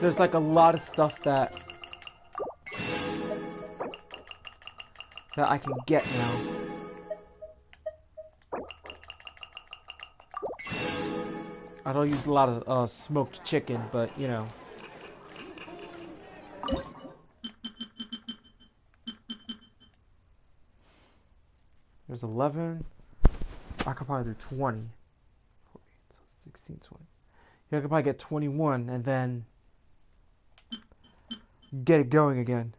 There's like a lot of stuff that I can get now. I don't use a lot of smoked chicken, but you know. There's 11. I could probably do 20. 48, so 16, 20. Yeah, I could probably get 21 and then get it going again.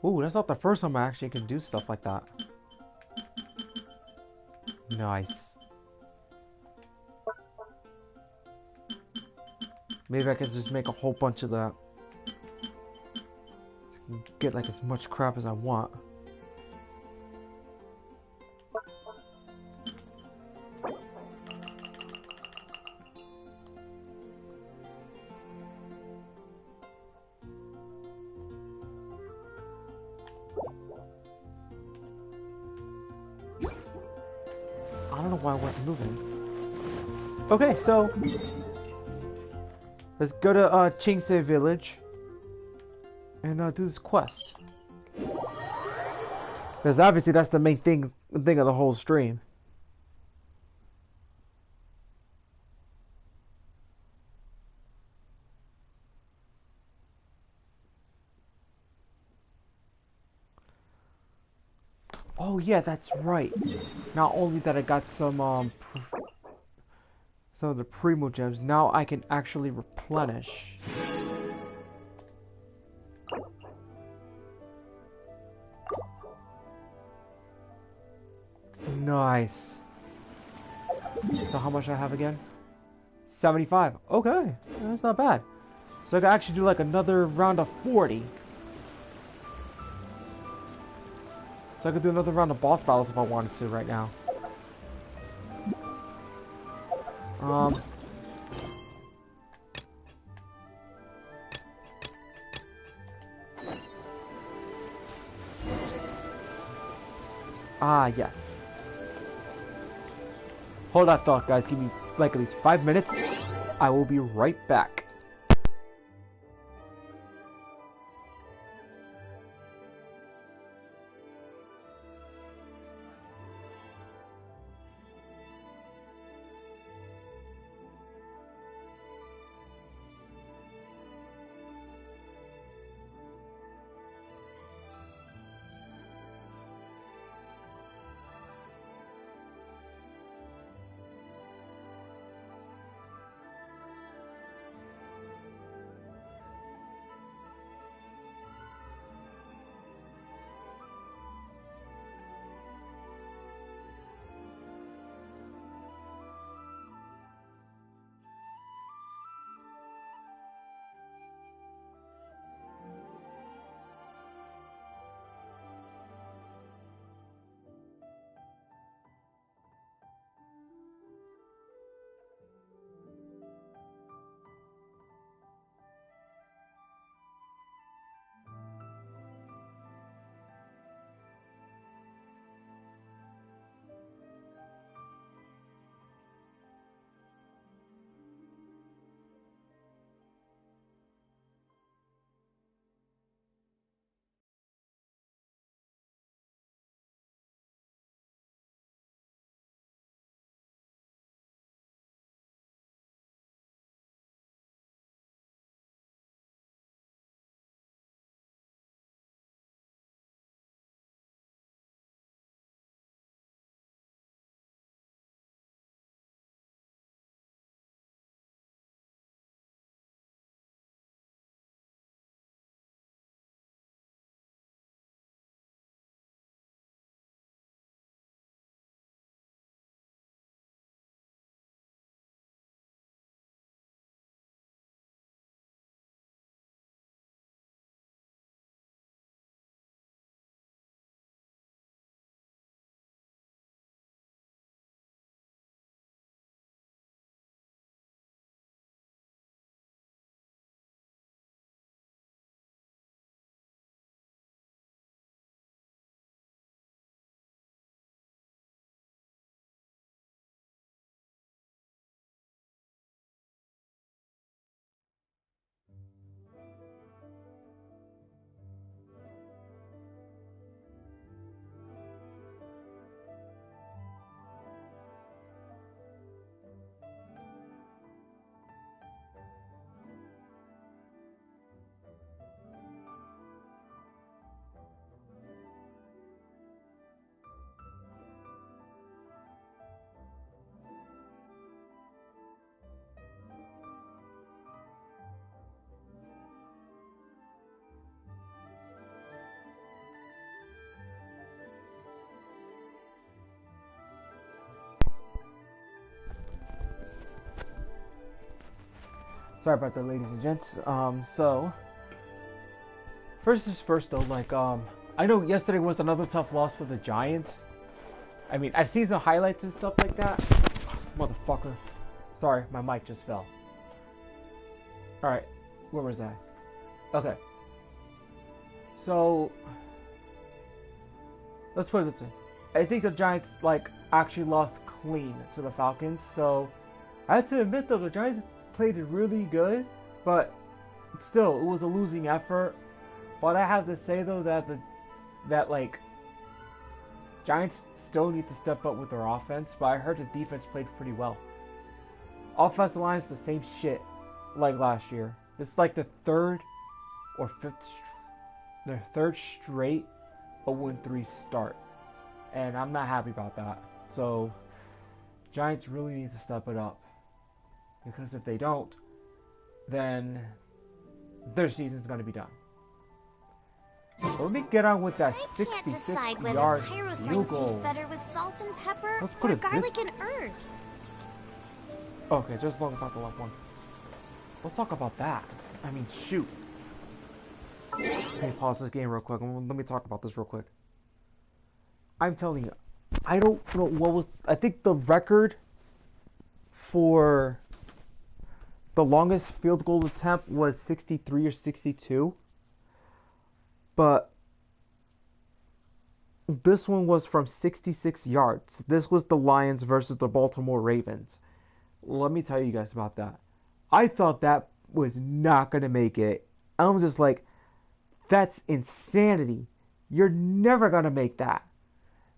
Ooh, that's not the first time I actually can do stuff like that. Nice. Maybe I can just make a whole bunch of that. Get like as much crap as I want. I don't know why I wasn't moving. Okay, so let's go to Chingsei Village and do this quest. Because obviously that's the main thing of the whole stream. Oh yeah, that's right. Not only that I got some of the Primo gems, now I can actually replenish. Nice. So how much do I have again? 75. Okay, that's not bad. So I can actually do like another round of 40. So I could do another round of boss battles if I wanted to right now. Ah, yes. Hold that thought, guys. Give me like at least 5 minutes. I will be right back. Sorry about that, ladies and gents. So first is first though, like, I know yesterday was another tough loss for the Giants. I mean, I've seen some highlights and stuff like that. Motherfucker. Sorry, my mic just fell. Alright, where was I? Okay. So, let's put it this way. I think the Giants, like, actually lost clean to the Falcons. So, I have to admit though, the Giants played really good. But, still, it was a losing effort. But I have to say though that like, Giants still need to step up with their offense. But I heard the defense played pretty well. Offensive line is the same shit like last year. It's like the third straight 0-3 start. And I'm not happy about that. So, Giants really need to step it up. Because if they don't, then their season's going to be done. So let me get on with that 66-yard field goal. Tastes better with salt and pepper Let's put or it garlic and herbs. Okay, just talk about the left one. Let's talk about that. I mean, shoot. Let me pause this game real quick. Let me talk about this real quick. I'm telling you, I don't know what was... I think the record for the longest field goal attempt was 63 or 62. But this one was from 66 yards. This was the Lions versus the Baltimore Ravens. Let me tell you guys about that. I thought that was not going to make it. I'm just like, that's insanity. You're never going to make that.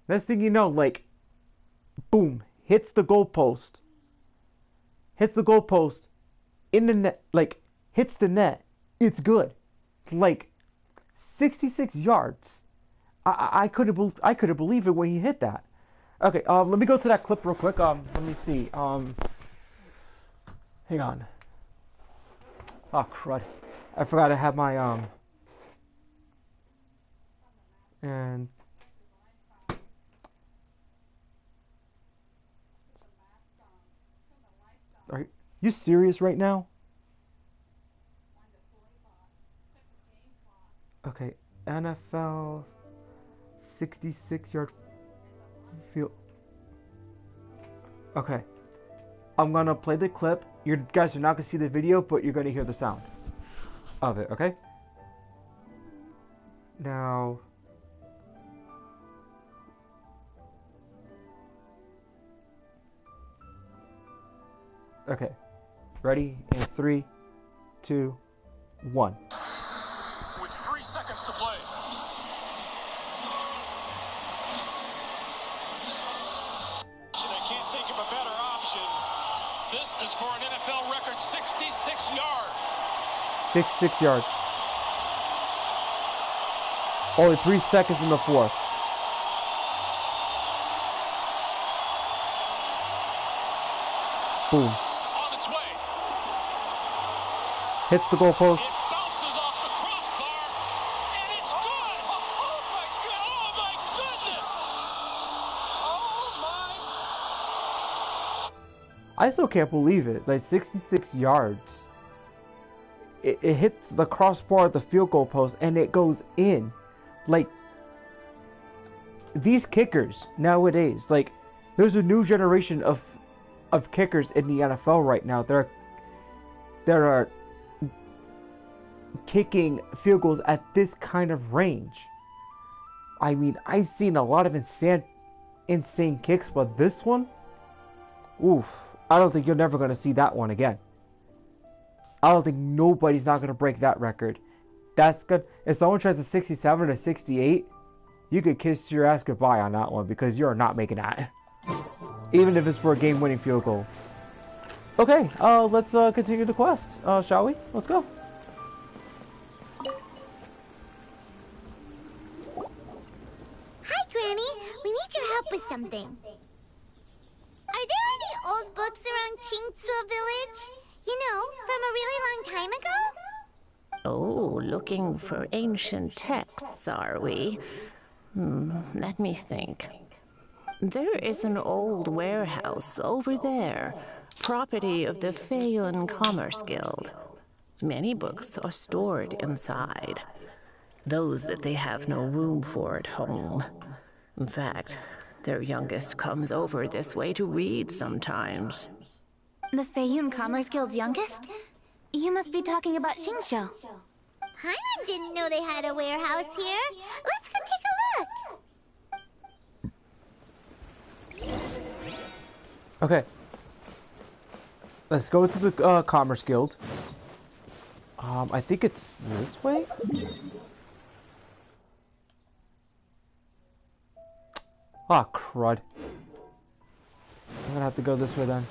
Next thing you know, like, boom, hits the goalpost. Hits the goalpost in the net, like, hits the net. It's good. Like, 66 yards. I couldn't believe it when he hit that. Okay, let me go to that clip real quick. Let me see. Hang on. Oh, crud. I forgot to have my, and... Are you serious right now? Okay, NFL 66-yard field. Okay. I'm gonna play the clip. You guys are not gonna see the video, but you're gonna hear the sound of it, okay? Now, okay, ready? In 3, 2, 1. With 3 seconds to play. I can't think of a better option. This is for an NFL record 66 yards. 66 yards. Only 3 seconds in the fourth. Boom. On its way. Hits the goalpost. It bounces off the crossbar, and it's good. Oh my goodness. Oh my. I still can't believe it. Like 66 yards. It hits the crossbar of the field goal post and it goes in. Like, these kickers nowadays, like, there's a new generation of kickers in the NFL right now. There are kicking field goals at this kind of range. I mean, I've seen a lot of insane kicks, but this one, oof, I don't think you're never going to see that one again. I don't think nobody's not going to break that record. That's good. If someone tries a 67 or 68, you could kiss your ass goodbye on that one because you're not making that. Even if it's for a game-winning field goal. Okay, let's continue the quest, shall we? Let's go. Hi, Granny. We need your help with something. Are there any old books around Qingce Village? You know, from a really long time ago? Oh, looking for ancient texts, are we? Let me think. There is an old warehouse over there, property of the Feiyun Commerce Guild. Many books are stored inside, those that they have no room for at home. In fact, their youngest comes over this way to read sometimes. The Feiyun Commerce Guild's youngest? You must be talking about Xingqiu. Paimon didn't know they had a warehouse here. Let's go take a look. Okay. Let's go to the Commerce Guild. I think it's this way? Ah, crud. I'm gonna have to go this way then.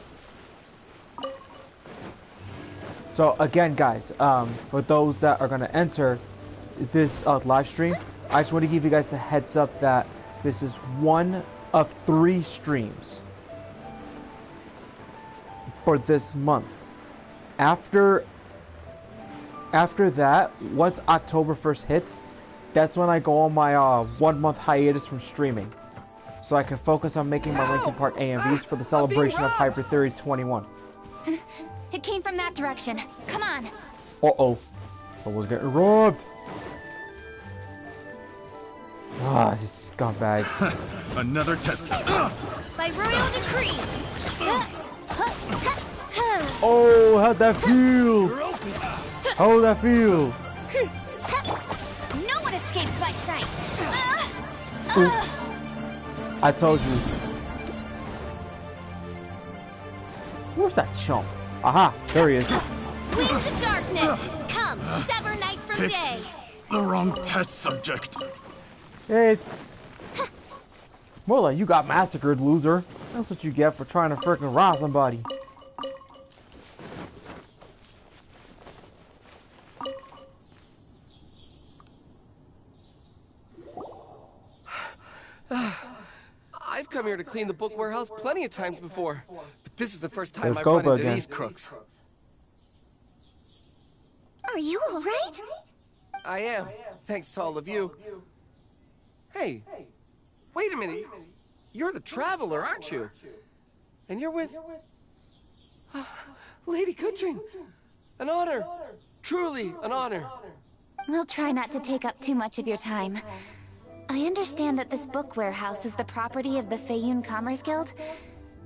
So again, guys, for those that are gonna enter this live stream, I just want to give you guys the heads up that this is one of 3 streams for this month. After that, once October 1st hits, that's when I go on my 1-month hiatus from streaming, so I can focus on making my Linkin Park AMVs for the celebration of Hyper Theory 21. It came from that direction. Come on. Uh-oh. Someone's getting robbed. Ah, these scumbags. Another test. By royal decree. Oh, how'd that feel? How'd that feel? No one escapes my sight. Oops. I told you. Where's that chump? Aha, there he is. Fleets of darkness, come, sever night from day. The wrong test subject. Hey. More like you got massacred, loser. That's what you get for trying to frickin' rob somebody. I've come here to clean the book warehouse plenty of times before, but this is the first time I've Goba run into again. these crooks. Are you all right? I am, thanks to all of you. Hey, wait a minute. You're the Traveler, aren't you? And you're with... Lady Kuching. An honor. Truly an honor. We'll try not to take up too much of your time. I understand that this book warehouse is the property of the Feiyun Commerce Guild.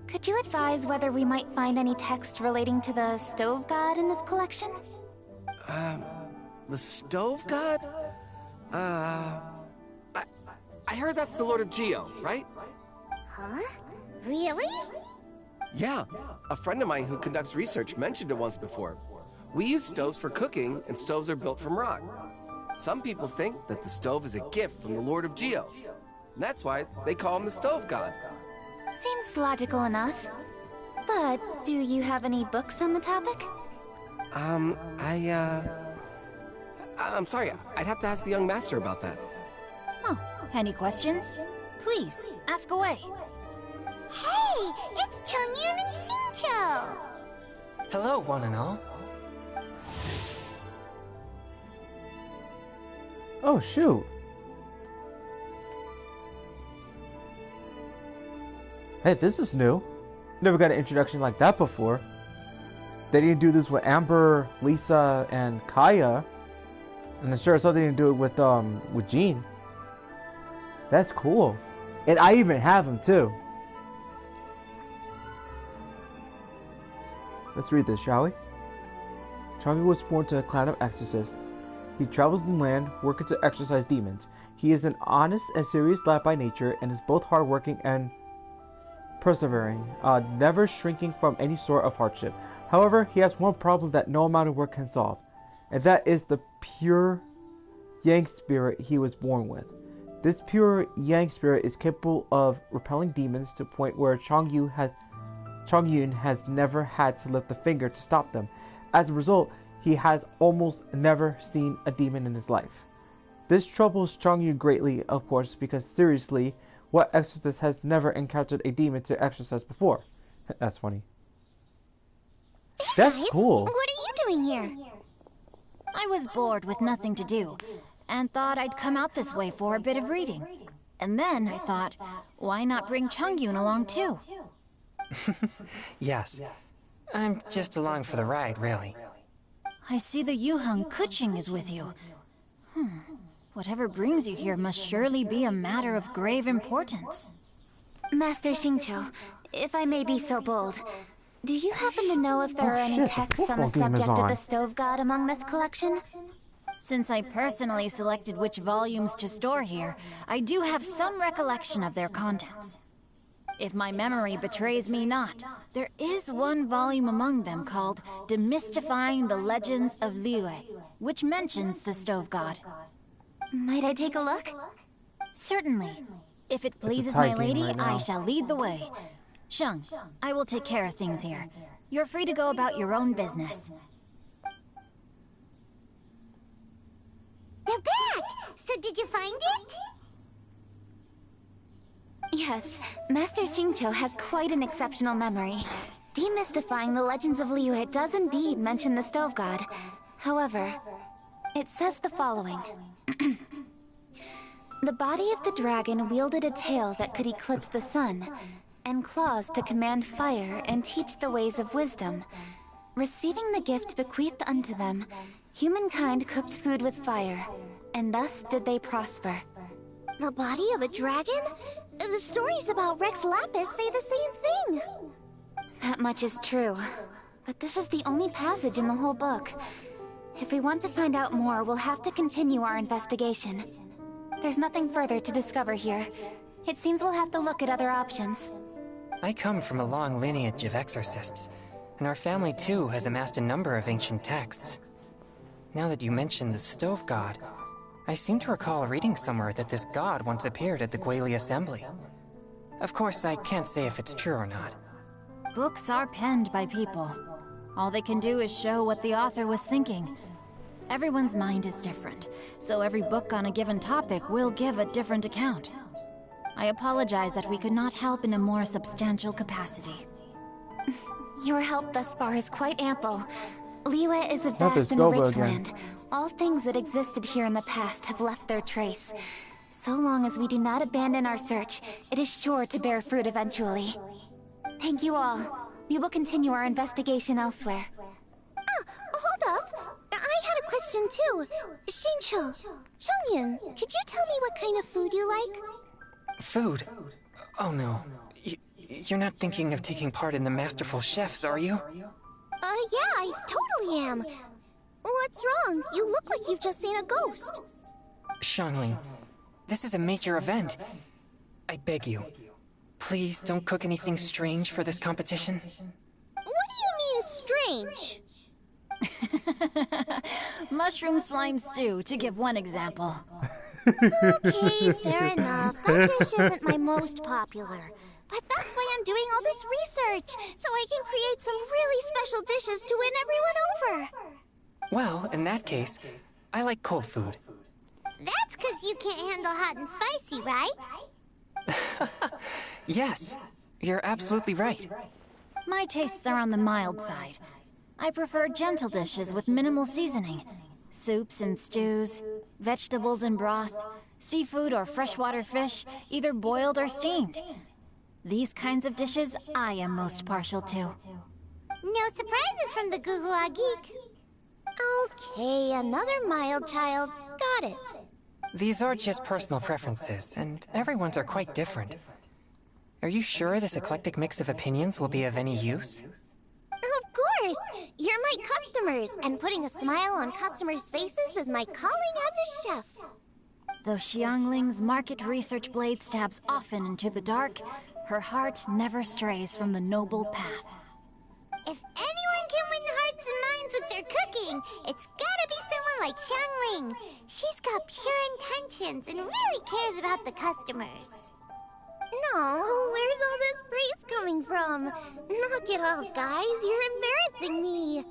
Could you advise whether we might find any text relating to the Stove God in this collection? The Stove God? I heard that's the Lord of Geo, right? Huh? Really? Yeah, a friend of mine who conducts research mentioned it once before. We use stoves for cooking, and stoves are built from rock. Some people think that the stove is a gift from the Lord of Geo. And that's why they call him the Stove God. Seems logical enough. But do you have any books on the topic? I'm sorry, I'd have to ask the young master about that. Oh, any questions? Please, ask away. Hey, it's Chongyun and Xingqiu. Hello, one and all. Oh, shoot. Hey, this is new. Never got an introduction like that before. They didn't do this with Amber, Lisa, and Kaya. And I'm sure as well they didn't do it with Jean. That's cool. And I even have him too. Let's read this, shall we? Chongyun was born to a clan of exorcists. He travels the land, working to exorcise demons. He is an honest and serious lad by nature, and is both hardworking and persevering, never shrinking from any sort of hardship. However, he has one problem that no amount of work can solve, and that is the pure Yang spirit he was born with. This pure Yang spirit is capable of repelling demons to a point where Chongyun has never had to lift a finger to stop them. As a result, he has almost never seen a demon in his life. This troubles Chongyun greatly, of course, because seriously, what exorcist has never encountered a demon to exorcise before? That's funny. That's cool. What are you doing here? I was bored with nothing to do, and thought I'd come out this way for a bit of reading. And then I thought, why not bring Chongyun along too? Yes. I'm just along for the ride, really. I see the Yuheng Kuching is with you. Whatever brings you here must surely be a matter of grave importance. Master Xingqiu, if I may be so bold, do you happen to know if there are any texts on the subject of the Stove God among this collection? Since I personally selected which volumes to store here, I do have some recollection of their contents. If my memory betrays me not, there is one volume among them called Demystifying the Legends of Liyue, which mentions the Stove God. Might I take a look? Certainly. If it pleases my lady, I shall lead the way. Sheng, I will take care of things here. You're free to go about your own business. They're back! So did you find it? Yes, Master Xingqiu has quite an exceptional memory. Demystifying the Legends of Liyue does indeed mention the Stove God. However, it says the following. The body of the dragon wielded a tail that could eclipse the sun, and claws to command fire and teach the ways of wisdom. Receiving the gift bequeathed unto them, humankind cooked food with fire, and thus did they prosper. The body of a dragon? The stories about Rex Lapis say the same thing. That much is true, but this is the only passage in the whole book. If we want to find out more, we'll have to continue our investigation. There's nothing further to discover here. It seems we'll have to look at other options. I come from a long lineage of exorcists, and our family too has amassed a number of ancient texts. Now that you mention the Stove God, I seem to recall reading somewhere that this god once appeared at the Guili Assembly. Of course, I can't say if it's true or not. Books are penned by people. All they can do is show what the author was thinking. Everyone's mind is different, so every book on a given topic will give a different account. I apologize that we could not help in a more substantial capacity. Your help thus far is quite ample. Liyue is a vast and rich land. All things that existed here in the past have left their trace. So long as we do not abandon our search, it is sure to bear fruit eventually. Thank you all. We will continue our investigation elsewhere. Hold up. I had a question too. Xingqiu, Chongyan, could you tell me what kind of food you like? Food? Oh no. You're not thinking of taking part in the Masterful Chefs, are you? Yeah, I totally am. What's wrong? You look like you've just seen a ghost. Xiangling, this is a major event. I beg you, please don't cook anything strange for this competition. What do you mean, strange? Mushroom slime stew, to give one example. Okay, fair enough. That dish isn't my most popular. But that's why I'm doing all this research, so I can create some really special dishes to win everyone over. Well, in that case, I like cold food. That's because you can't handle hot and spicy, right? Yes, you're absolutely right. My tastes are on the mild side. I prefer gentle dishes with minimal seasoning. Soups and stews, vegetables and broth, seafood or freshwater fish, either boiled or steamed. These kinds of dishes I am most partial to. No surprises from the Gugua Geek. Okay, another mild child. Got it. These are just personal preferences, and everyone's are quite different. Are you sure this eclectic mix of opinions will be of any use? Of course! You're my customers, and putting a smile on customers' faces is my calling as a chef. Though Xiangling's market research blade stabs often into the dark, her heart never strays from the noble path. If anyone can win hearts and minds with their cooking, it's gotta be someone like Xiangling. She's got pure intentions and really cares about the customers. No, where's all this praise coming from? Knock it off, guys. You're embarrassing me.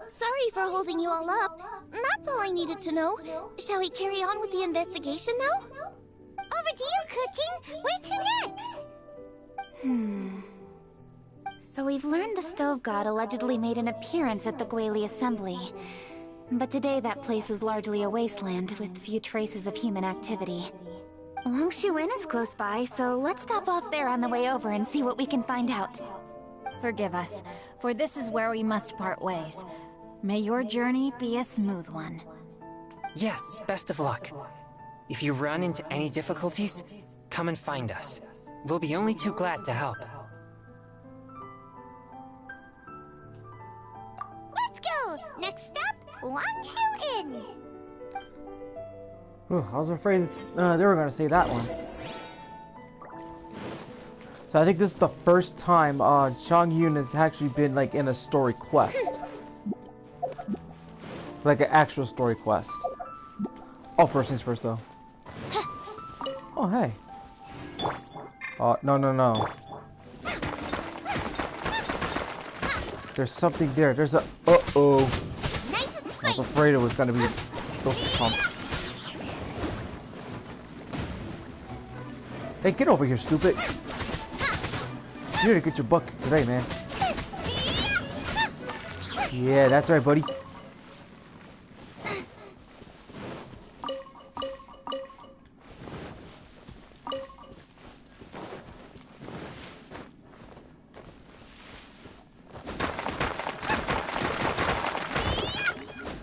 Sorry for holding you all up. That's all I needed to know. Shall we carry on with the investigation now? Over to you, Kuching. Where to next? So we've learned the Stove God allegedly made an appearance at the Guili Assembly. But today that place is largely a wasteland with few traces of human activity. Longshu Inn is close by, so let's stop off there on the way over and see what we can find out. Forgive us. for this is where we must part ways. May your journey be a smooth one. Yes, best of luck. If you run into any difficulties, come and find us. We'll be only too glad to help. Let's go! Next stop, Wanshu Inn. Ooh, I was afraid they were gonna say that one. So I think this is the first time Chang Yun has actually been like in a story quest. Like an actual story quest. Oh, first things first though. Oh, hey. Oh, no. There's something there. There's a... Uh-oh. I was afraid it was gonna be those pumps. Hey, get over here, stupid. You're gonna get your butt kicked today, man. Yeah, that's right, buddy.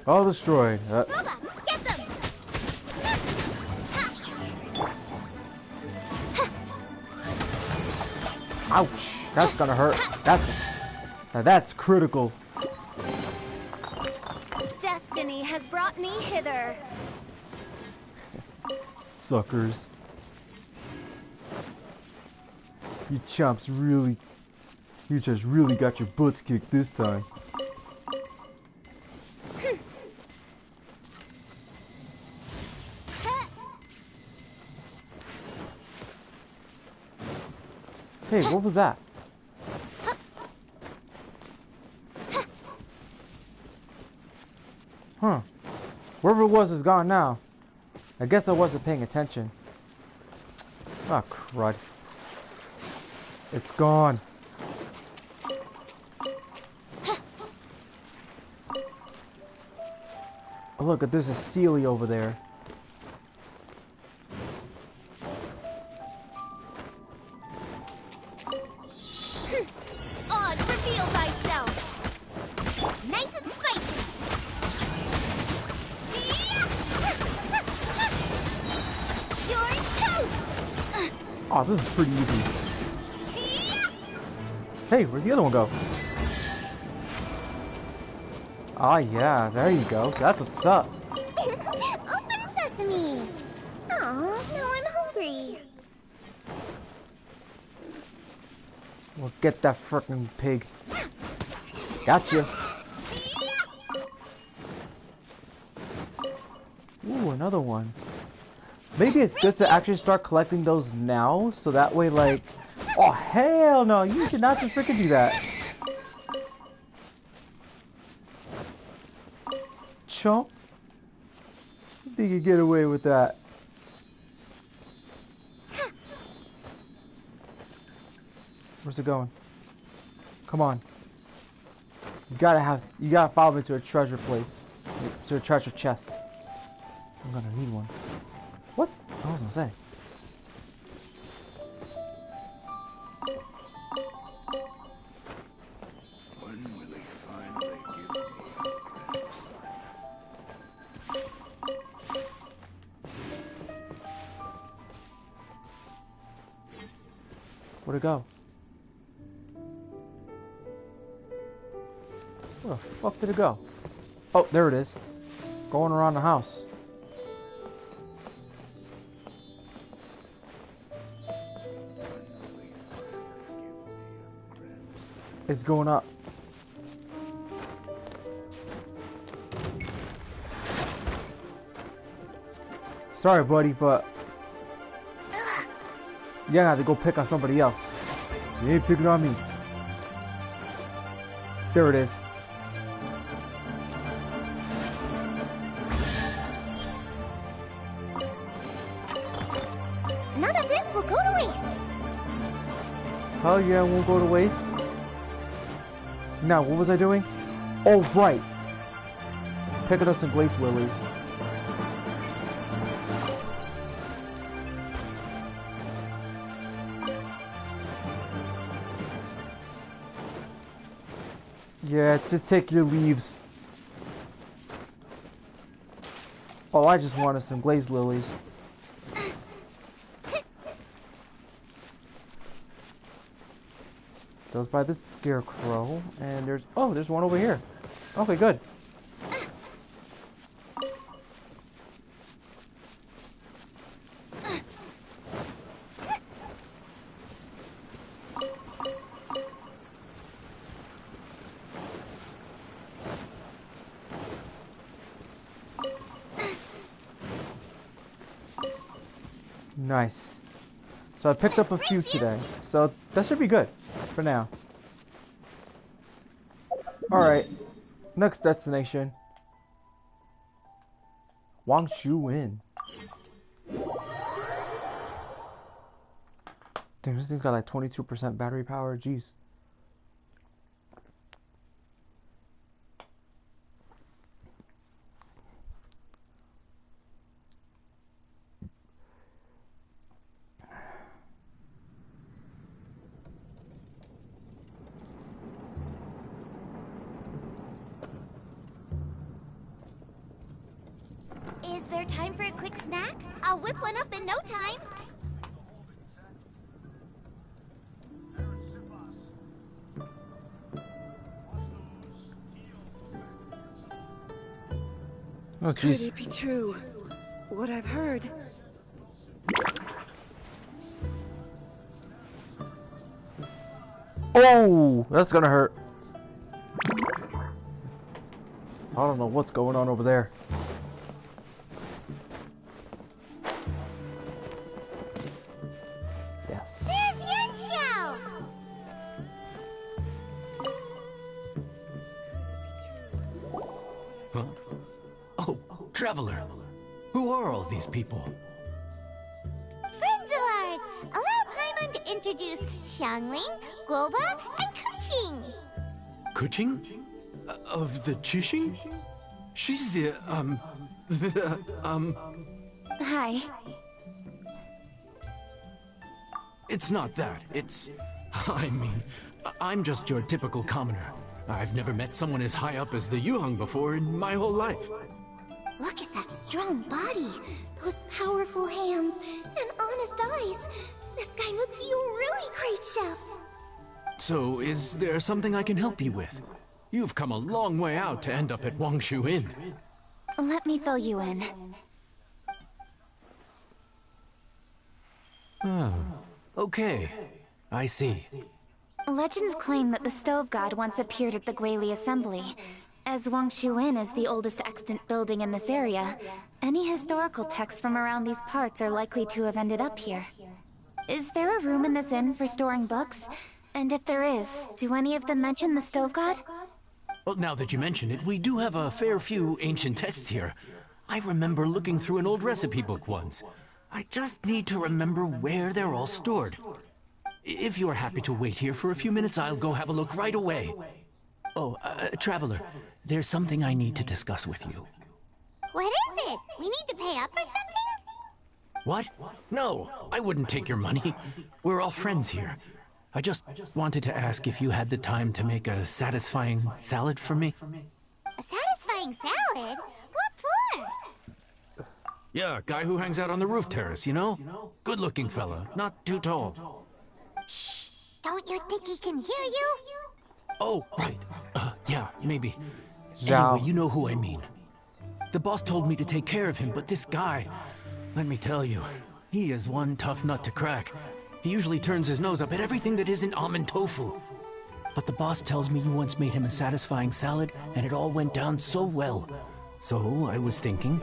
All destroyed. Get them! Ouch! That's gonna hurt. That's critical. Destiny has brought me hither. Suckers. You chumps really... You just really got your butts kicked this time. Hey, what was that? Huh. Wherever it was is gone now. I guess I wasn't paying attention. Ah, crud. It's gone. Oh, look, there's a Sealy over there. Oz, reveal thyself. Nice and spicy. You're toast. Oh, this is pretty easy. Hey, where'd the other one go? Ah, yeah, there you go. That's what's up. Open sesame. Oh, now I'm hungry. Well, get that frickin' pig. Gotcha. Ooh, another one. Maybe it's good to actually start collecting those now, so that way, like... Oh, hell no! You should not just freaking do that. Chump. You think you get away with that? Where's it going? Come on. You gotta follow me to a treasure place. To a treasure chest. I'm gonna need one. What? I was gonna say. When will he finally give me a grandson? Where'd it go? Where the fuck did it go? Oh, there it is. Going around the house. It's going up. Sorry, buddy, but you're gonna have to go pick on somebody else. You ain't picking on me. There it is. None of this will go to waste. Hell yeah, it won't go to waste. Now, what was I doing? Oh, right. Picking up some glaze lilies. Yeah, to take your leaves. Oh, I just wanted some glazed lilies. So it's by the scarecrow, and there's one over here. Okay, good. Nice. So I picked up a few today, so that should be good for now. Alright, next destination. Wangshu-in. Damn, this thing's got like 22% battery power, jeez. Is there time for a quick snack? I'll whip one up in no time. Oh, Could jeez. it be true? What I've heard. Oh, that's gonna hurt. I don't know what's going on over there. Yes. There's Yanxiao! Huh? Oh, Traveler. Who are all these people? Friends of ours! Allow Paimon to introduce Xiangling, Guoba, and Kuqing. Kuqing? Of the Qixing? She's the, Hi. It's not that. It's... I mean, I'm just your typical commoner. I've never met someone as high up as the Yuheng before in my whole life. Look at that strong body, those powerful hands, and honest eyes. This guy must be a really great chef. So, is there something I can help you with? You've come a long way out to end up at Wangshu-in. Let me fill you in. Oh, okay. I see. Legends claim that the Stove God once appeared at the Guili Assembly. As Wangshu-in is the oldest extant building in this area, any historical texts from around these parts are likely to have ended up here. Is there a room in this inn for storing books? And if there is, do any of them mention the Stove God? Well, now that you mention it, we do have a fair few ancient texts here. I remember looking through an old recipe book once. I just need to remember where they're all stored. If you're happy to wait here for a few minutes, I'll go have a look right away. Oh, Traveler, there's something I need to discuss with you. What is it? We need to pay up or something? What? No, I wouldn't take your money. We're all friends here. I just wanted to ask if you had the time to make a satisfying salad for me. A satisfying salad? What for? Yeah, guy who hangs out on the roof terrace, you know? Good-looking fella, not too tall. Shh! Don't you think he can hear you? Oh, right. Yeah, maybe. Yeah. Anyway, you know who I mean. The boss told me to take care of him, but this guy, let me tell you, he is one tough nut to crack. He usually turns his nose up at everything that isn't almond tofu. But the boss tells me you once made him a satisfying salad, and it all went down so well. So I was thinking,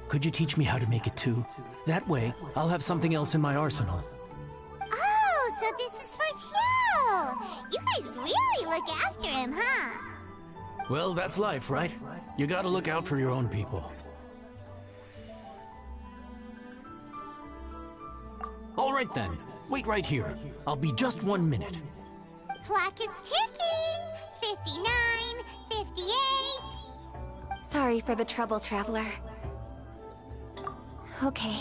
could you teach me how to make it too? That way, I'll have something else in my arsenal. Oh, so this is for show! You guys really look after him, huh? Well, that's life, right? You gotta look out for your own people. All right then, wait right here. I'll be just 1 minute. Clock is ticking! 59, 58... Sorry for the trouble, Traveler. Okay.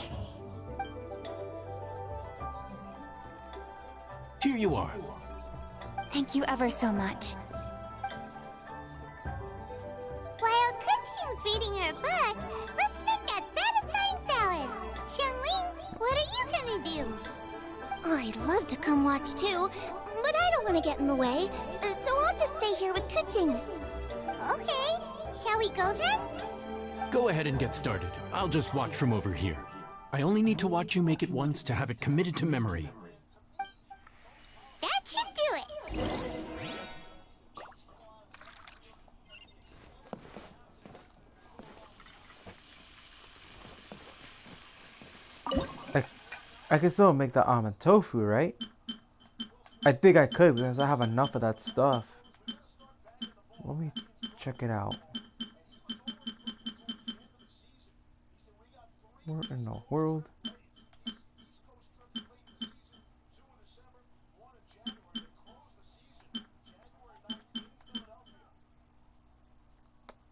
Here you are. Thank you ever so much. Xiang's reading her book, let's make that satisfying salad. Xiangling, what are you gonna do? I'd love to come watch too, but I don't want to get in the way, so I'll just stay here with Kuching. Okay, shall we go then? Go ahead and get started. I'll just watch from over here. I only need to watch you make it once to have it committed to memory. That should do it. I can still make the almond tofu, right? I think I could because I have enough of that stuff. Let me check it out. Where in the world?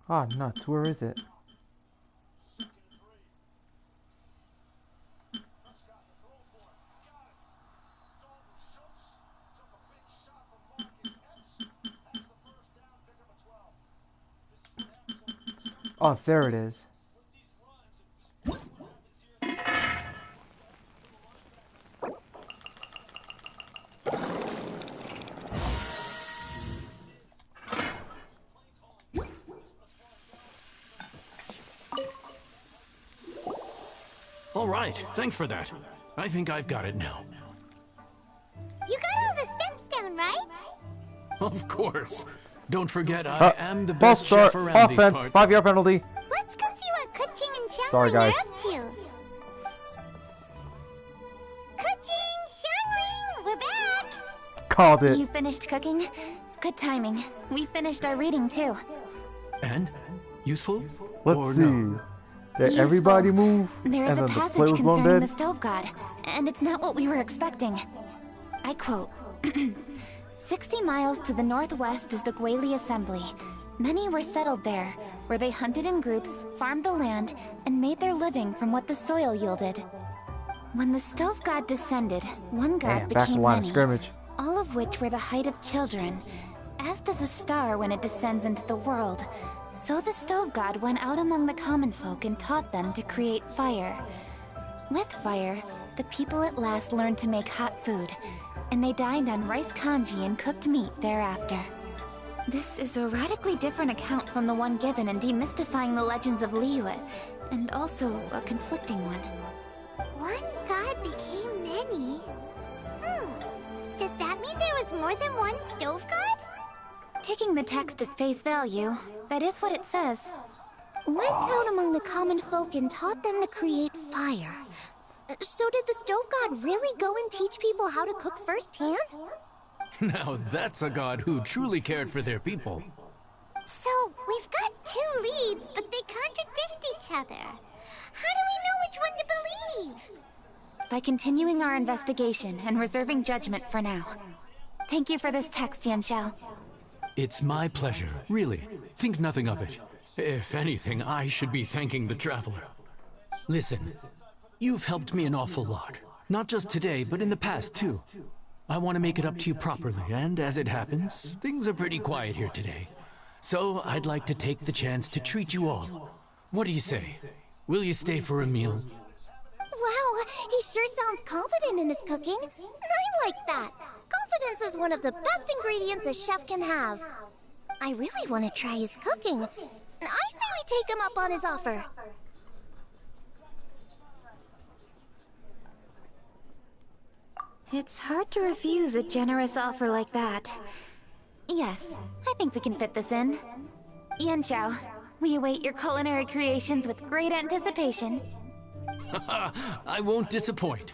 Ah, nuts. Where is it? Oh, there it is. All right, thanks for that. I think I've got it now. You got all the steps down, right? Of course. Don't forget, I am the best false chef start, around these offense, parts. 5-yard penalty. Let's go see what Kuching and Sorry, Xiangling guys. are up to. Kuching, Xiangling, we're back. Called it. You finished cooking? Good timing. We finished our reading too. And? Useful? Let's see. no? Did everybody move? There's and a then the plate passage was blown concerning dead? the stove god, and it's not what we were expecting. I quote, 60 miles to the northwest is the Guili Assembly. Many were settled there, where they hunted in groups, farmed the land, and made their living from what the soil yielded. When the stove god descended, one god Back became line of many, scrimmage. all of which were the height of children. As does a star when it descends into the world, so the stove god went out among the common folk and taught them to create fire. With fire, the people at last learned to make hot food, and they dined on rice congee and cooked meat thereafter. This is a radically different account from the one given in Demystifying the Legends of Liyue, and also a conflicting one. One god became many? Does that mean there was more than one stove god? Taking the text at face value, that is what it says. Went out among the common folk and taught them to create fire. So did the stove god really go and teach people how to cook firsthand? Now that's a god who truly cared for their people. So, we've got two leads, but they contradict each other. How do we know which one to believe? By continuing our investigation and reserving judgment for now. Thank you for this text, Yanxiao. It's my pleasure, really. Think nothing of it. If anything, I should be thanking the traveler. Listen, you've helped me an awful lot. Not just today, but in the past, too. I want to make it up to you properly, and as it happens, things are pretty quiet here today. So I'd like to take the chance to treat you all. What do you say? Will you stay for a meal? Wow, he sure sounds confident in his cooking. I like that. Confidence is one of the best ingredients a chef can have. I really want to try his cooking. I say we take him up on his offer. It's hard to refuse a generous offer like that. Yes, I think we can fit this in. Yanxiao, we await your culinary creations with great anticipation. I won't disappoint.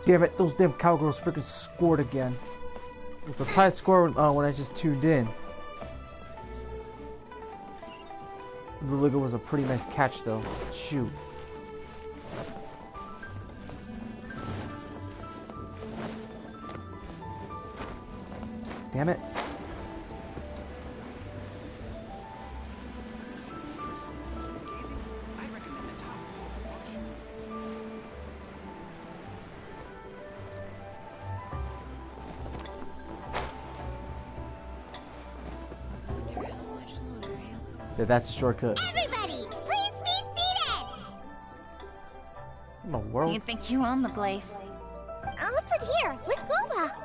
Damn it, those damn cowgirls freaking scored again. It was a tie score when I just tuned in. The Liga was a pretty nice catch though. Shoot. Damn it. Yeah, that's a shortcut. Everybody, please be seated! In the world? You think you own the place? I'll sit here with Guoba.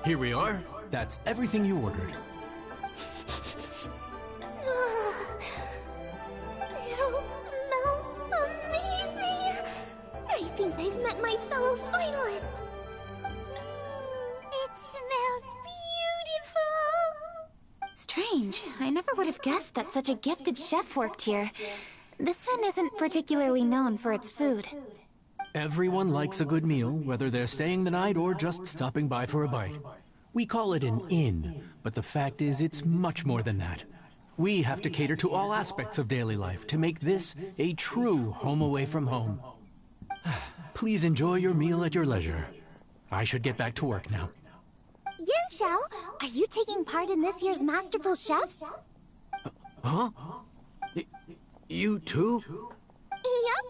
Here we are. That's everything you ordered. It all smells amazing. I think they've met my fellow finalist. It smells beautiful. Strange. I never would have guessed that such a gifted chef worked here. This inn isn't particularly known for its food. Everyone likes a good meal, whether they're staying the night or just stopping by for a bite. We call it an inn, but the fact is it's much more than that. We have to cater to all aspects of daily life to make this a true home away from home. Please enjoy your meal at your leisure. I should get back to work now. Yanxiao, are you taking part in this year's Masterful Chefs? Huh? You too? Yup,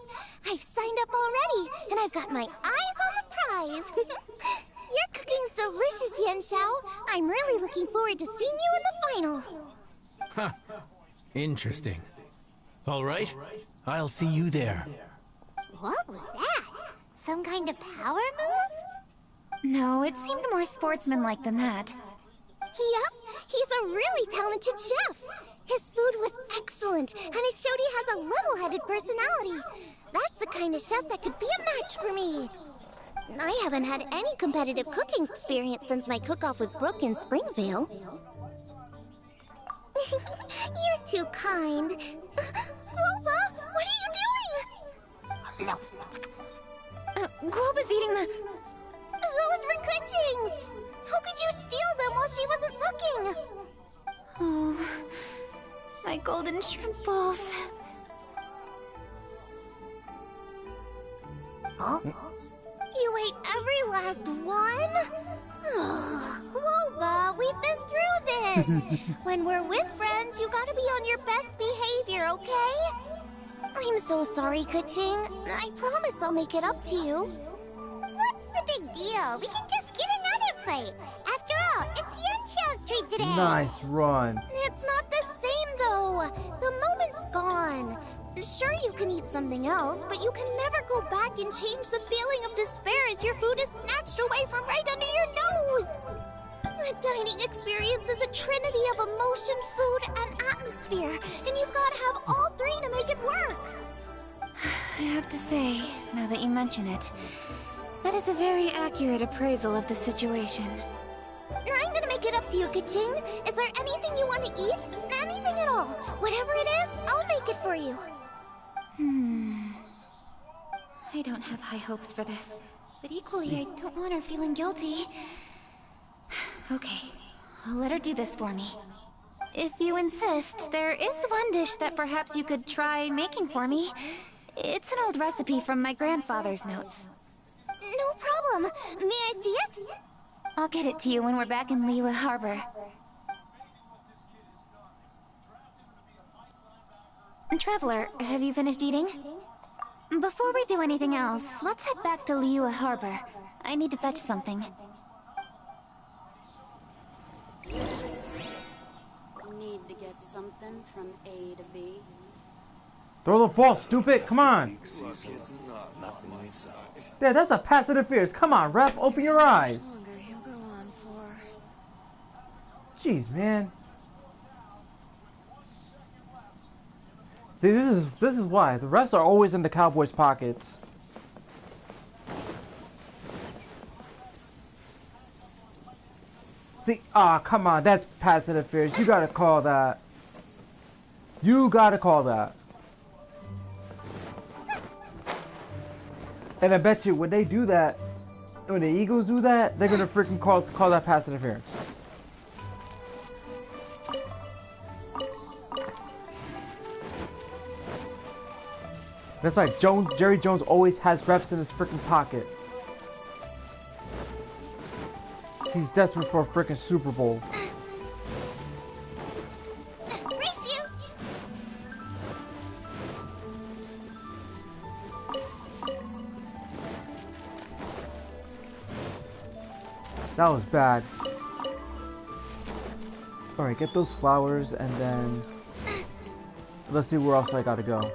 I've signed up already, and I've got my eyes on the prize. Your cooking's delicious, Yanxiao. I'm really looking forward to seeing you in the final. Huh. Interesting. All right, I'll see you there. What was that? Some kind of power move? No, it seemed more sportsmanlike than that. Yup, he's a really talented chef. His food was excellent, and it showed he has a level-headed personality. That's the kind of chef that could be a match for me. I haven't had any competitive cooking experience since my cook-off with Brooke in Springvale. You're too kind. Guoba, what are you doing? Guoba's eating the... Those were Kuchings! How could you steal them while she wasn't looking? Oh, my golden shrimp balls. Huh? You ate every last one? Oh, Guoba, we've been through this. When we're with friends, you gotta be on your best behavior, okay? I'm so sorry, Kuching. I promise I'll make it up to you. What's the big deal? We can just get another plate. After all, it's Yanxiao's treat today. Nice run. It's not the same, though. The moment's gone. Sure, you can eat something else, but you can never go back and change the feeling of despair as your food is snatched away from right under your nose. A dining experience is a trinity of emotion, food, and atmosphere, and you've got to have all three to make it work. I have to say, now that you mention it, that is a very accurate appraisal of the situation. I'm gonna make it up to you, Kuching. Is there anything you want to eat? Anything at all. Whatever it is, I'll make it for you. I don't have high hopes for this, but equally I don't want her feeling guilty. Okay, I'll let her do this for me. If you insist, there is one dish that perhaps you could try making for me. It's an old recipe from my grandfather's notes. No problem. May I see it? I'll get it to you when we're back in Liyue Harbor. Traveler, have you finished eating? Before we do anything else, let's head back to Liyue Harbor. I need to fetch something. Need to get something from A to B. Throw the ball, stupid. Come on. Yeah, that's a pass interference. Come on, ref. Open your eyes. Jeez, man. See, this is why the refs are always in the Cowboys' pockets. See, come on, that's pass interference. You gotta call that. You gotta call that. And I bet you when they do that, when the Eagles do that, they're gonna freaking call that pass interference. That's like Jerry Jones always has refs in his freaking pocket. He's desperate for a freaking Super Bowl. That was bad. Alright, get those flowers and then let's see where else I gotta go.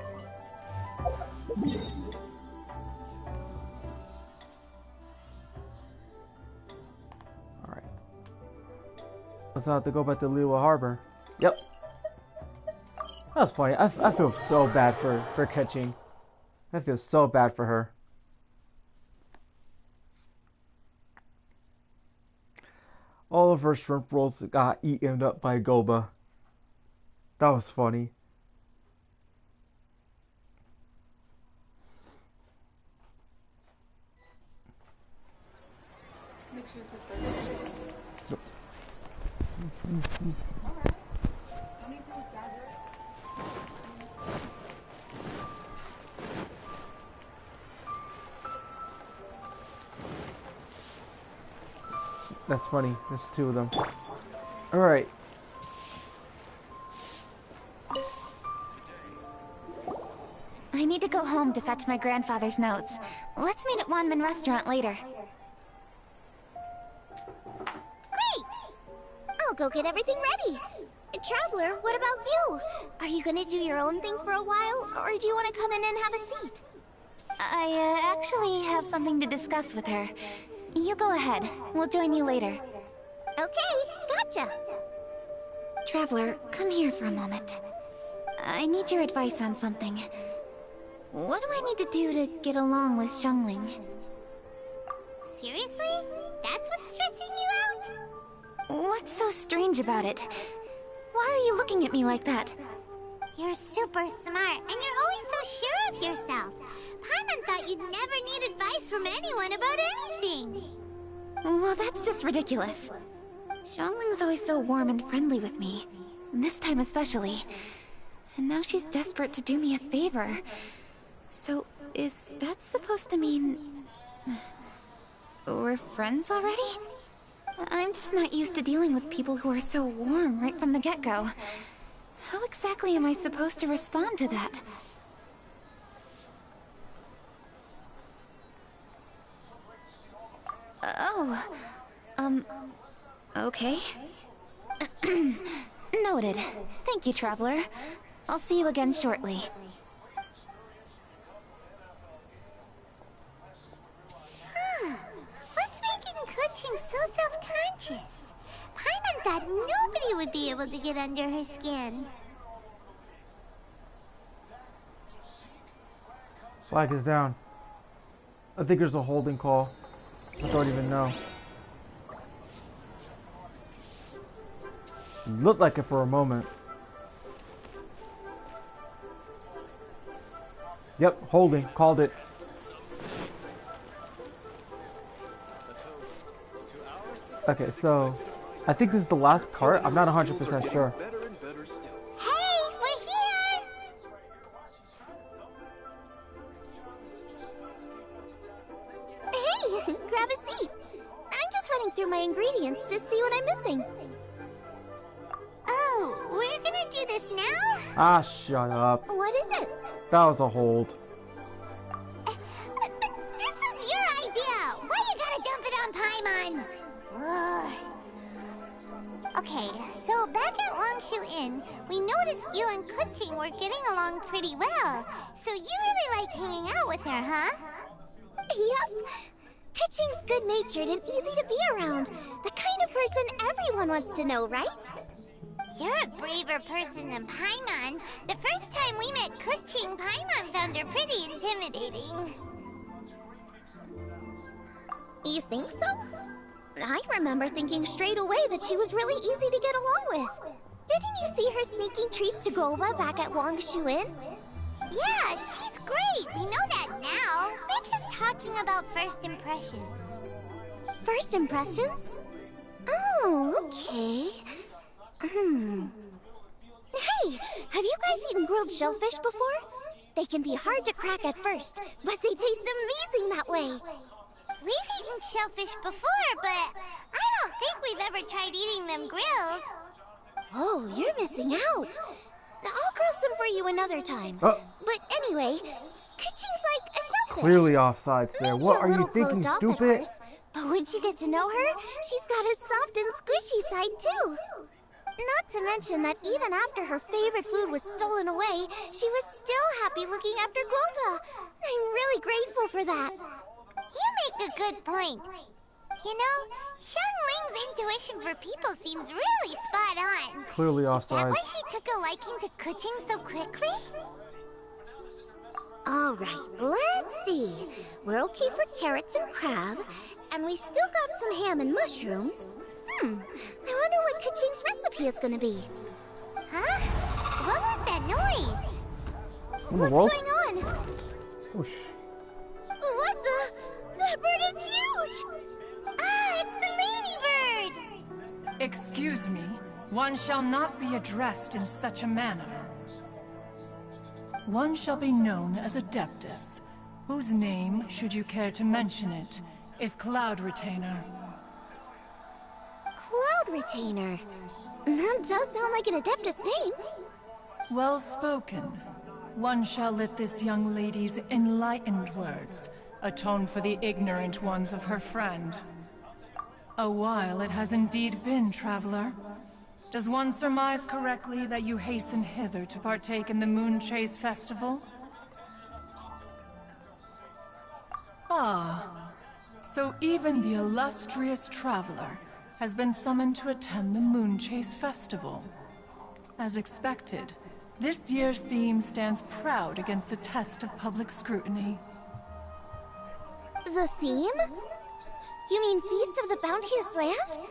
Alright. Let's have to go back to Liyue Harbor. Yep. That's funny. I feel so bad for catching. I feel so bad for her. All of her shrimp rolls got eaten up by Goba. That was funny. That's funny. There's two of them. Alright. I need to go home to fetch my grandfather's notes. Let's meet at Wanman Restaurant later. Great! I'll go get everything ready. Traveler, what about you? Are you gonna do your own thing for a while, or do you want to come in and have a seat? I actually have something to discuss with her. You go ahead. We'll join you later. Okay, gotcha. Traveler, come here for a moment. I need your advice on something. What do I need to do to get along with Xiangling? Seriously? That's what's stressing you out? What's so strange about it? Why are you looking at me like that? You're super smart, and you're always so sure of yourself. Paimon thought you'd never need advice from anyone about anything. Well, that's just ridiculous. Xiangling's always so warm and friendly with me. This time especially. And now she's desperate to do me a favor. So, is that supposed to mean... we're friends already? I'm just not used to dealing with people who are so warm right from the get-go. How exactly am I supposed to respond to that? Oh, okay. Noted. Thank you, Traveler. I'll see you again shortly. What's making Keqing so self-conscious? Paimon thought nobody would be able to get under her skin. Flag is down. I think there's a holding call. I don't even know. Looked like it for a moment. Yep, holding. Called it. Okay, so I think this is the last part. I'm not 100% sure. Hey, we're here! Hey, grab a seat. I'm just running through my ingredients to see what I'm missing. Oh, we're gonna do this now? Ah, shut up. What is it? That was a hold. This is your idea! Why you gotta dump it on Paimon? Ugh. Okay, so back at Longshu Inn, we noticed you and Keqing were getting along pretty well. So you really like hanging out with her, huh? Yep. Keqing's good-natured and easy to be around. The kind of person everyone wants to know, right? You're a braver person than Paimon. The first time we met Keqing, Paimon found her pretty intimidating. You think so? I remember thinking straight away that she was really easy to get along with. Didn't you see her sneaking treats to Goba back at Longshu Inn? Yeah, she's great. We know that now. We're just talking about first impressions. First impressions? Oh, okay. Hey, have you guys eaten grilled shellfish before? They can be hard to crack at first, but they taste amazing that way. We've eaten shellfish before, but I don't think we've ever tried eating them grilled. Oh, you're missing out. I'll grill some for you another time. Oh. But anyway, Keqing's like a shellfish. Clearly offsides there. Maybe What a are you little thinking, closed off at stupid? first, But once you get to know her, she's got a soft and squishy side too. Not to mention that even after her favorite food was stolen away, she was still happy looking after Guoba. I'm really grateful for that. You make a good point. You know, Xiangling's intuition for people seems really spot on. Clearly Is that offside. why she took a liking to Kuching so quickly? Alright, let's see. We're okay for carrots and crab, and we still got some ham and mushrooms. I wonder what Kuching's recipe is gonna be. Huh? What was that noise? What's going on? Whoosh. What the? That bird is huge! Ah, it's the ladybird! Excuse me, one shall not be addressed in such a manner. One shall be known as Adeptus, whose name, should you care to mention it, is Cloud Retainer. Cloud Retainer? That does sound like an Adeptus name. Well spoken. One shall let this young lady's enlightened words atone for the ignorant ones of her friend. A while it has indeed been, traveler. Does one surmise correctly that you hasten hither to partake in the Moon Chase Festival? Ah, so even the illustrious traveler has been summoned to attend the Moon Chase Festival. As expected, this year's theme stands proud against the test of public scrutiny. The theme? You mean Feast of the Bounteous Land?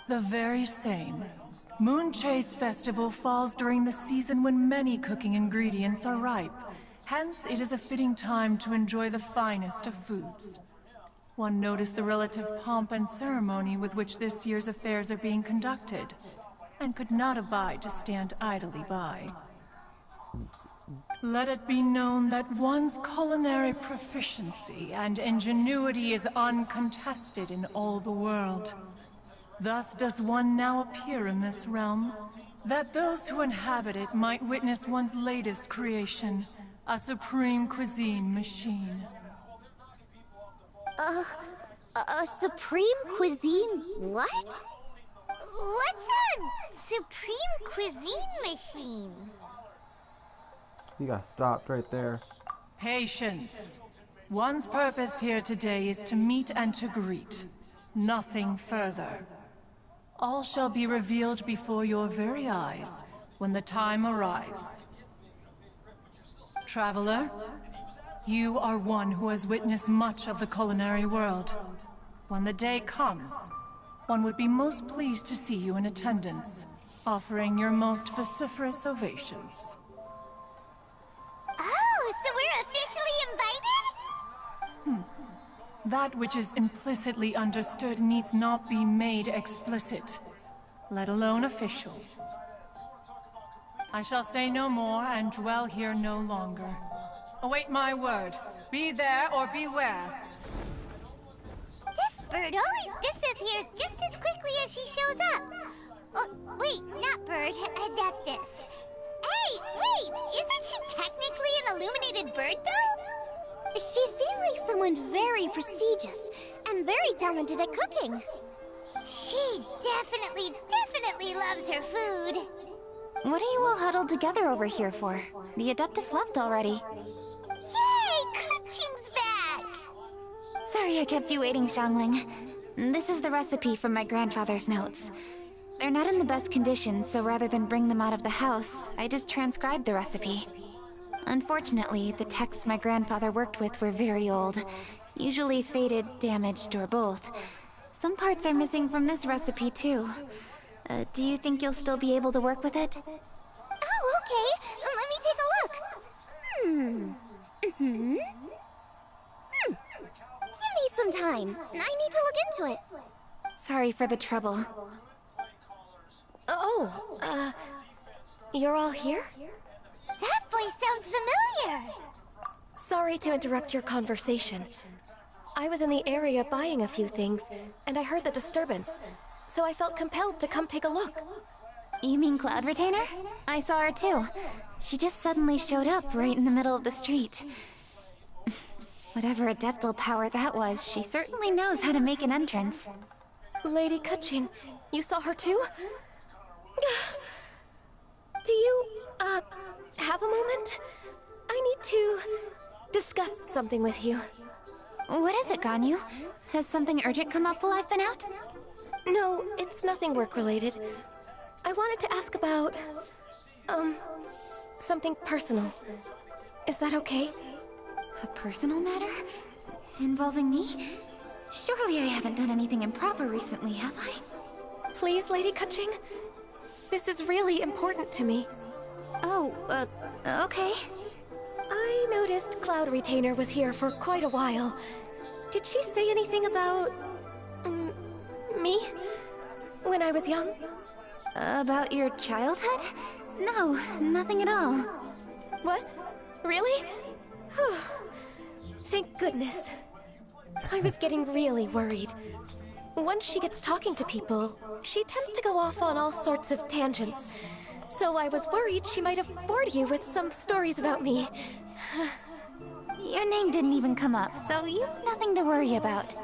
The very same. Moon Chase Festival falls during the season when many cooking ingredients are ripe. Hence, it is a fitting time to enjoy the finest of foods. One noticed the relative pomp and ceremony with which this year's affairs are being conducted, and could not abide to stand idly by. Let it be known that one's culinary proficiency and ingenuity is uncontested in all the world. Thus does one now appear in this realm, that those who inhabit it might witness one's latest creation, a supreme cuisine machine. A supreme cuisine what? What's a supreme cuisine machine? You got stopped right there. Patience. One's purpose here today is to meet and to greet. Nothing further. All shall be revealed before your very eyes when the time arrives. Traveler, you are one who has witnessed much of the culinary world. When the day comes, one would be most pleased to see you in attendance, offering your most vociferous ovations. Oh, so we're officially invited? That which is implicitly understood needs not be made explicit, let alone official. I shall say no more and dwell here no longer. Await my word. Be there or beware. This bird always disappears just as quickly as she shows up. Oh, wait, not bird, Adeptus. Hey, wait, isn't she technically an illuminated bird, though? She seemed like someone very prestigious and very talented at cooking. She definitely loves her food. What are you all huddled together over here for? The Adeptus left already. Yay! Kuching's back! Sorry I kept you waiting, Xiangling. This is the recipe from my grandfather's notes. They're not in the best condition, so rather than bring them out of the house, I just transcribed the recipe. Unfortunately, the texts my grandfather worked with were very old. Usually faded, damaged, or both. Some parts are missing from this recipe, too. Do you think you'll still be able to work with it? Oh, okay. Let me take a look. Give me some time. I need to look into it. Sorry for the trouble. You're all here? That voice sounds familiar! Sorry to interrupt your conversation. I was in the area buying a few things, and I heard the disturbance, so I felt compelled to come take a look. You mean Cloud Retainer? I saw her too. She just suddenly showed up right in the middle of the street. Whatever adeptal power that was, she certainly knows how to make an entrance. Lady Keqing, you saw her too? Do you, have a moment? I need to discuss something with you. What is it, Ganyu? Has something urgent come up while I've been out? No, it's nothing work-related. I wanted to ask about, something personal. Is that okay? A personal matter? Involving me? Surely I haven't done anything improper recently, have I? Please, Lady Keqing? This is really important to me. Oh, okay. I noticed Cloud Retainer was here for quite a while. Did she say anything about... me? When I was young? About your childhood? No, nothing at all. What? Really? Thank goodness. I was getting really worried. Once she gets talking to people, she tends to go off on all sorts of tangents. So I was worried she might have bored you with some stories about me. Your name didn't even come up, so you've nothing to worry about.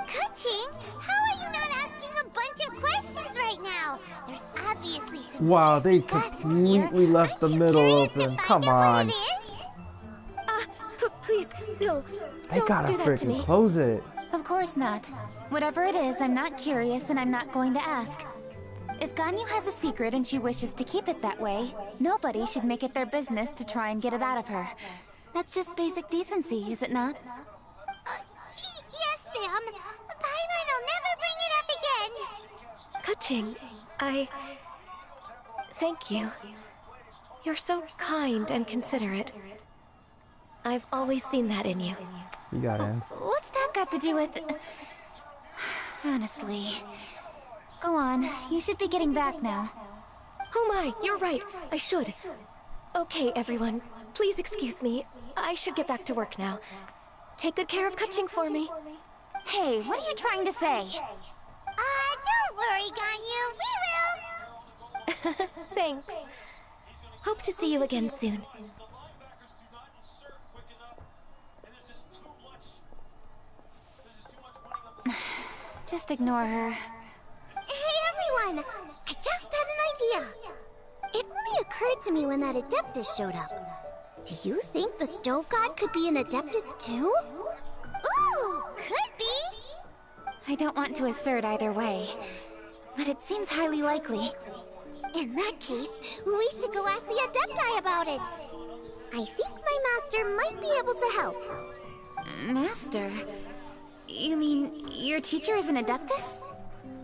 Keqing, how are you not asking a bunch of questions right now? There's obviously some Wow, they completely left the middle open. Come on. Please, no, They don't gotta do that to freaking me. close it. Of course not. Whatever it is, I'm not curious and I'm not going to ask. If Ganyu has a secret and she wishes to keep it that way, nobody should make it their business to try and get it out of her. That's just basic decency, is it not? Yes, ma'am. Paimon will never bring it up again. Keqing, thank you. You're so kind and considerate. I've always seen that in you. You got it. What's that got to do with... Honestly. Go on, you should be getting back now. Oh my, you're right, I should. Okay, everyone, please excuse me. I should get back to work now. Take good care of Keqing for me. Hey, what are you trying to say? Don't worry, Ganyu, we will. Thanks. Hope to see you again soon. Just ignore her. Hey everyone! I just had an idea! It only occurred to me when that Adeptus showed up. Do you think the Stove God could be an Adeptus too? Ooh, could be! I don't want to assert either way, but it seems highly likely. In that case, we should go ask the Adepti about it. I think my master might be able to help. Master? You mean your teacher is an Adeptus?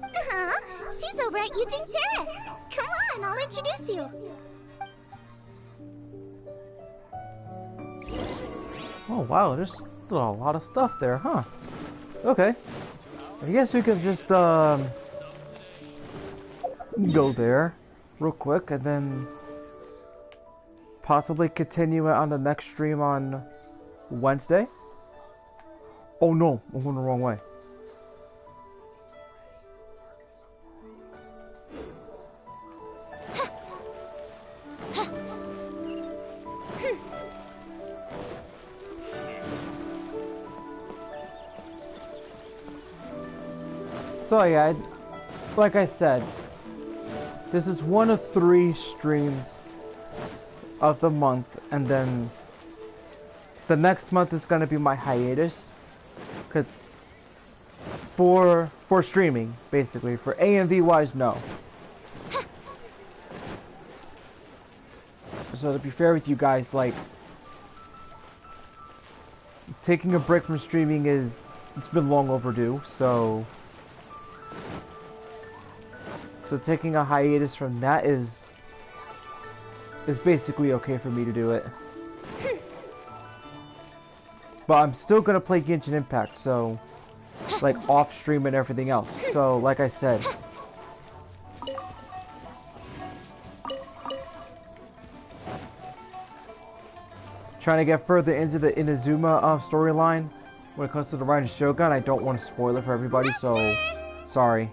Uh-huh. She's over at Yujing Terrace. Come on, I'll introduce you. Oh wow, there's still a lot of stuff there, huh? Okay. I guess we could just go there real quick and then possibly continue it on the next stream on Wednesday. Oh no, I'm going the wrong way. So yeah, like I said, this is one of 3 streams of the month, and then the next month is gonna be my hiatus, cause for streaming basically. For AMV wise, no. So to be fair with you guys, like taking a break from streaming it's been long overdue, so taking a hiatus from that is basically okay for me to do it. But I'm still gonna play Genshin Impact, so like off stream and everything else. So like I said, trying to get further into the Inazuma storyline when it comes to the Rising Shogun. I don't want to spoil it for everybody, so sorry.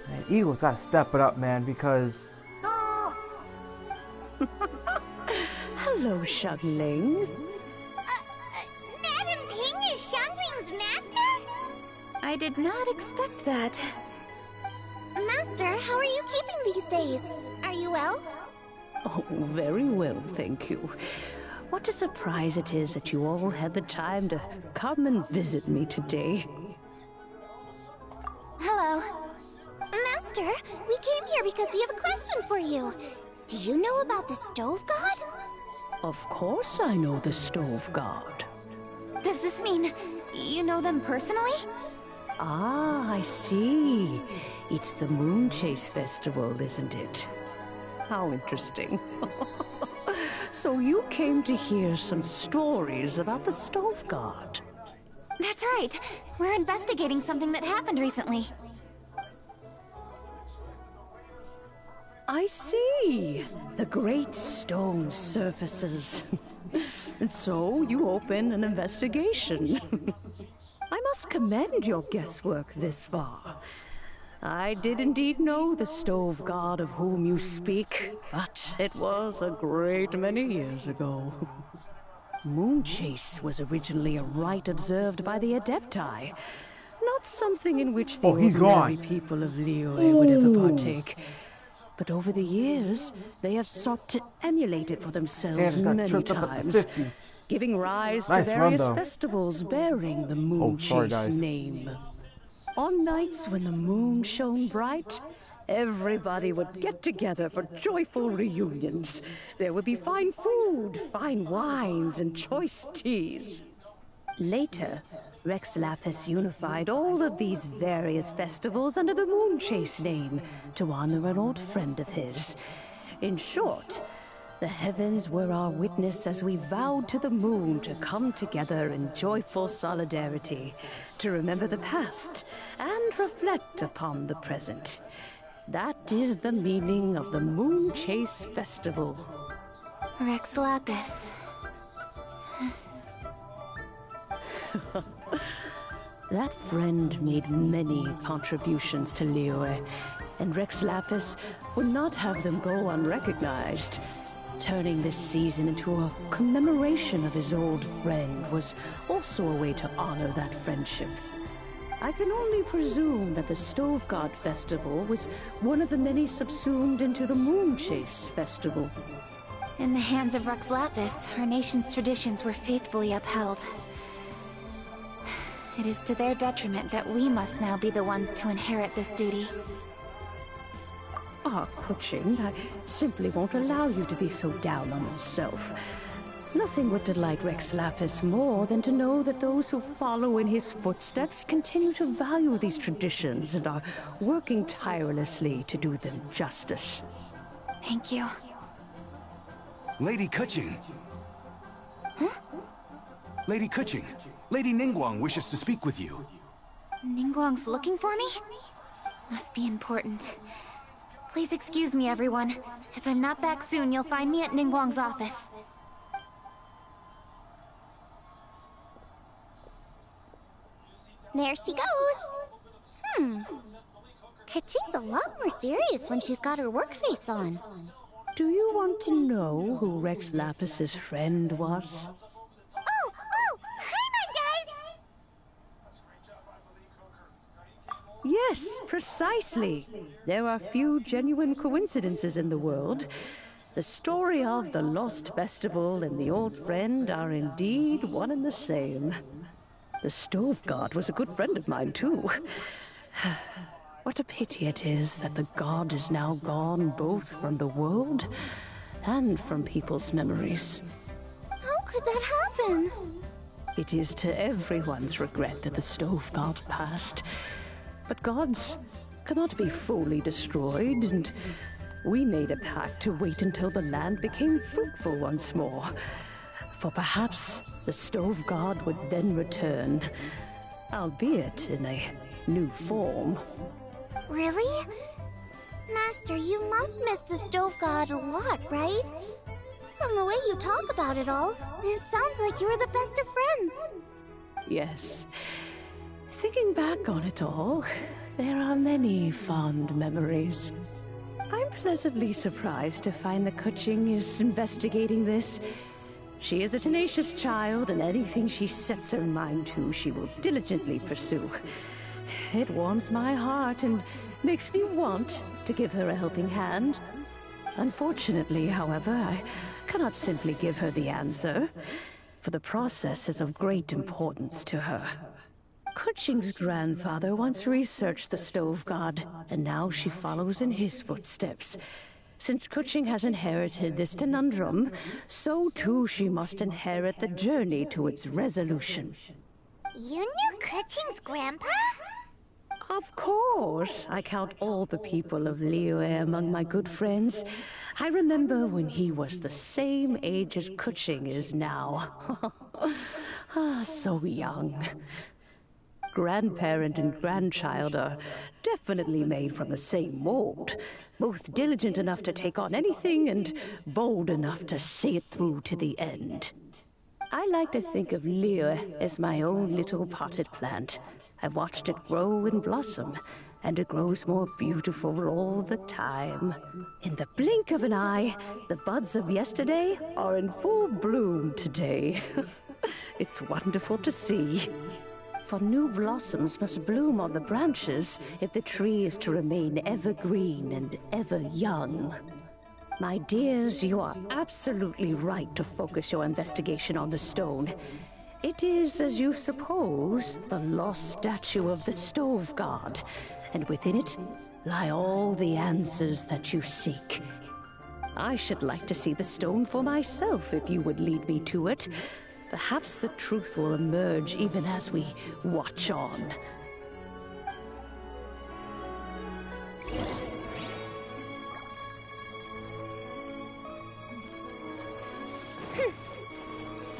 Man, Eagle's gotta step it up, man, because... Hello, Xiangling. Madam Ping is Xiangling's master? I did not expect that. Master, how are you keeping these days? Are you well? Oh, very well, thank you. What a surprise it is that you all had the time to come and visit me today. Hello. Master, we came here because we have a question for you. Do you know about the Stove God? Of course I know the Stove God. Does this mean you know them personally? Ah, I see. It's the Moon Chase Festival, isn't it? How interesting. So you came to hear some stories about the Stove God. That's right. We're investigating something that happened recently. I see. The great stone surfaces. And so you open an investigation. I must commend your guesswork this far. I did indeed know the Stove God of whom you speak, but it was a great many years ago. Moon Chase was originally a rite observed by the Adepti, not something in which the ordinary people of Liyue would ever partake. But over the years, they have sought to emulate it for themselves many times, giving rise to various festivals bearing the Moon Chase name. On nights when the moon shone bright, everybody would get together for joyful reunions. There would be fine food, fine wines, and choice teas. Later, Rex Lapis unified all of these various festivals under the Moon Chase name to honor an old friend of his. In short, the heavens were our witness as we vowed to the moon to come together in joyful solidarity, to remember the past and reflect upon the present. That is the meaning of the Moon Chase Festival. Rex Lapis. That friend made many contributions to Liyue, and Rex Lapis would not have them go unrecognized. Turning this season into a commemoration of his old friend was also a way to honor that friendship. I can only presume that the Stove God Festival was one of the many subsumed into the Moon Chase Festival. In the hands of Rex Lapis, our nation's traditions were faithfully upheld. It is to their detriment that we must now be the ones to inherit this duty. Ah, Kuching, I simply won't allow you to be so down on yourself. Nothing would delight Rex Lapis more than to know that those who follow in his footsteps continue to value these traditions and are working tirelessly to do them justice. Thank you. Lady Kuching. Huh? Lady Kuching, Lady Ningguang wishes to speak with you. Ningguang's looking for me? Must be important. Please excuse me, everyone. If I'm not back soon, you'll find me at Ningguang's office. There she goes. Kuching's a lot more serious when she's got her work face on. Do you want to know who Rex Lapis's friend was? Hi, my guys! Yes, precisely. There are few genuine coincidences in the world. The story of the Lost Festival and the old friend are indeed one and the same. The Stove God was a good friend of mine, too. What a pity it is that the god is now gone both from the world and from people's memories. How could that happen? It is to everyone's regret that the Stove God passed. But gods cannot be fully destroyed, and we made a pact to wait until the land became fruitful once more. For perhaps the Stove God would then return, albeit in a new form. Really? Master, you must miss the Stove God a lot, right? From the way you talk about it all, it sounds like you were the best of friends. Yes. Thinking back on it all, there are many fond memories. I'm pleasantly surprised to find that Kuching is investigating this. She is a tenacious child, and anything she sets her mind to, she will diligently pursue. It warms my heart and makes me want to give her a helping hand. Unfortunately, however, I cannot simply give her the answer, for the process is of great importance to her. Kuching's grandfather once researched the stove god, and now she follows in his footsteps. Since Kuching has inherited this conundrum, so too she must inherit the journey to its resolution. You knew Kuching's grandpa? Of course. I count all the people of Liyue among my good friends. I remember when he was the same age as Kuching is now. So young. Grandparent and grandchild are definitely made from the same mold. Both diligent enough to take on anything and bold enough to see it through to the end. I like to think of Liyue as my own little potted plant. I've watched it grow and blossom, and it grows more beautiful all the time. In the blink of an eye, the buds of yesterday are in full bloom today. It's wonderful to see. For new blossoms must bloom on the branches if the tree is to remain evergreen and ever young. My dears, you are absolutely right to focus your investigation on the stone. It is, as you suppose, the lost statue of the stove god, and within it lie all the answers that you seek. I should like to see the stone for myself if you would lead me to it. Perhaps the truth will emerge even as we watch on.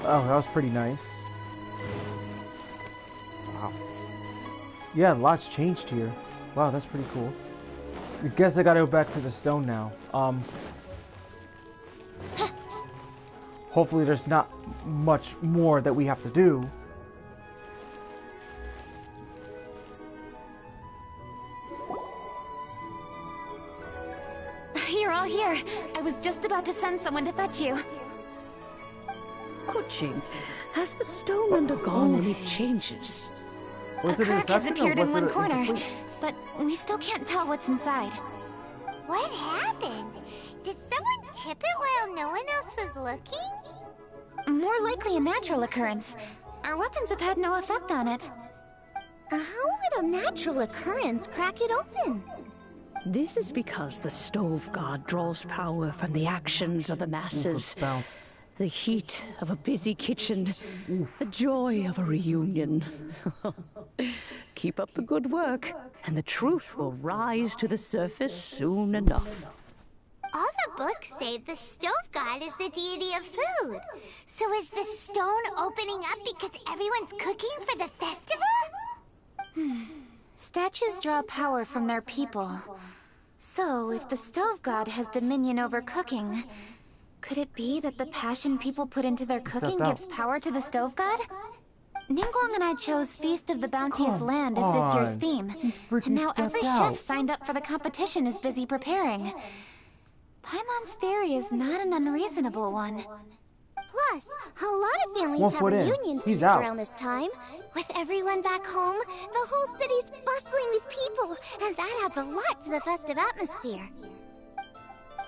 Oh, that was pretty nice. Wow. Yeah, lots changed here. Wow, that's pretty cool. I guess I gotta go back to the stone now. Hopefully there's not much more that we have to do. You're all here. I was just about to send someone to fetch you. Kuching, has the stone undergone any changes? A crack has appeared in one corner, but we still can't tell what's inside. What happened? Did someone chip it while no one else was looking? More likely a natural occurrence. Our weapons have had no effect on it. How would a natural occurrence crack it open? This is because the stove god draws power from the actions of the masses. The heat of a busy kitchen, the joy of a reunion. Keep up the good work, and the truth will rise to the surface soon enough. All the books say the stove god is the deity of food. So is the stone opening up because everyone's cooking for the festival? Statues draw power from their people. So, if the stove god has dominion over cooking, could it be that the passion people put into their cooking gives power to the stove god? Ningguang and I chose Feast of the Bounteous Land as this year's theme, and now every chef signed up for the competition is busy preparing. Paimon's theory is not an unreasonable one. Plus, a lot of families have reunion feasts around this time. With everyone back home, the whole city's bustling with people, and that adds a lot to the festive atmosphere.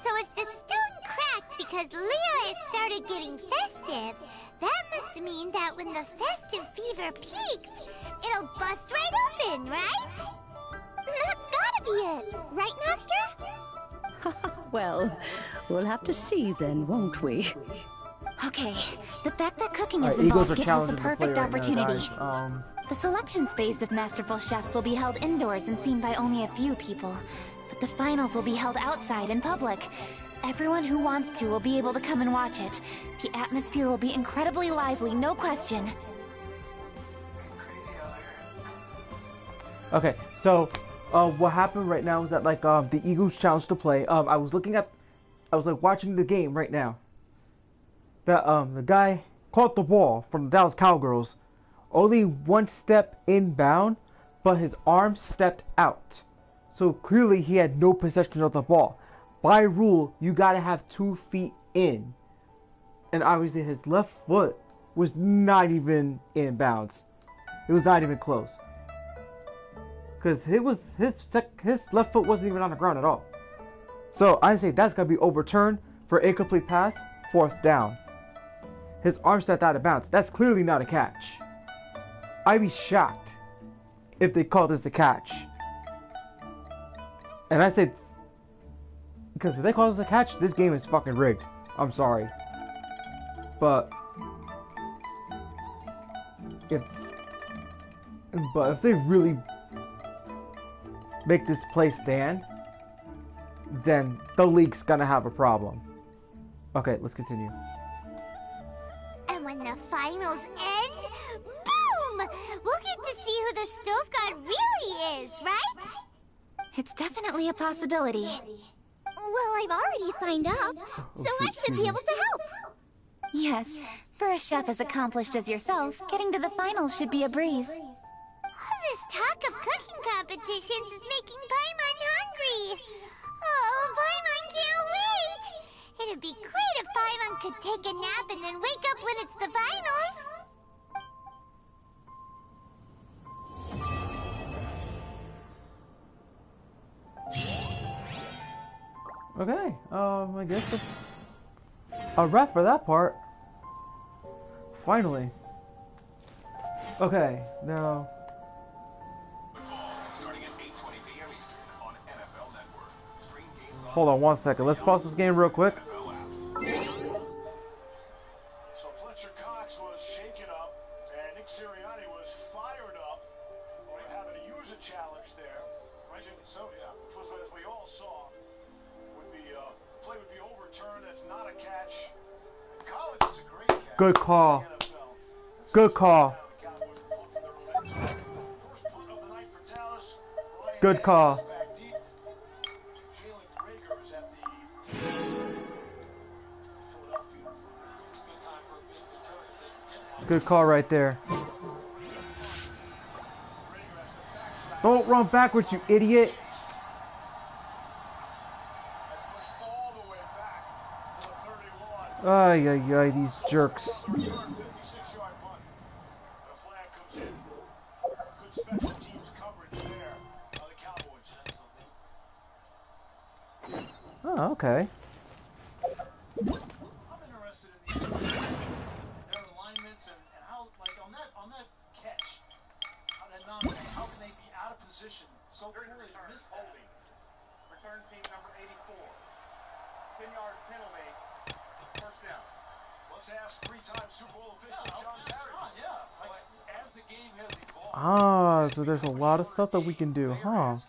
So if the stone cracked because Leo has started getting festive, that must mean that when the festive fever peaks, it'll bust right open, right? That's gotta be it, right, Master? Well, we'll have to see then, won't we? Okay, the fact that cooking is involved gives us a perfect opportunity. The selection space of masterful chefs will be held indoors and seen by only a few people. But the finals will be held outside in public. Everyone who wants to will be able to come and watch it. The atmosphere will be incredibly lively, no question. Okay, so what happened right now is that like the Eagles challenge to play. I was watching the game right now. The guy caught the ball from the Dallas Cowgirls, only one step inbound, but his arm stepped out. So clearly he had no possession of the ball. by rule, you gotta have 2 feet in. And obviously his left foot was not even in bounds. It was not even close. Because his left foot wasn't even on the ground at all. So I say that's gotta be overturned for incomplete pass, 4th down. His arm stepped out of bounds. That's clearly not a catch. I'd be shocked if they call this a catch. And I said, because if they call this a catch, this game is fucking rigged. I'm sorry. But if they really make this play stand, then the league's gonna have a problem. Okay, let's continue. And when the finals end, boom! We'll get to see who the Stove God really is, right? It's definitely a possibility. Well, I've already signed up, so I should be able to help. Yes, for a chef as accomplished as yourself, getting to the finals should be a breeze. All this talk of cooking competitions is making Paimon hungry. Oh, Paimon can't wait! It'd be great if Paimon could take a nap and then wake up when it's the finals. Okay, I guess that's a wrap for that part. Finally. Okay, now. Hold on 1 second. Let's pause this game real quick. Good call. Good call. Good call. Good call right there. Don't run backwards, you idiot. Ay, ay, ay, these jerks. Oh, okay. I'm interested in their alignments and how, like, on that catch, how can they be out of position so clearly miss that? Return team number 84. 10-yard penalty. First down. Let's ask 3-time Super Bowl official John Barry. Yeah, like, as the game has evolved. Ah, so there's a lot of stuff that we can do, huh?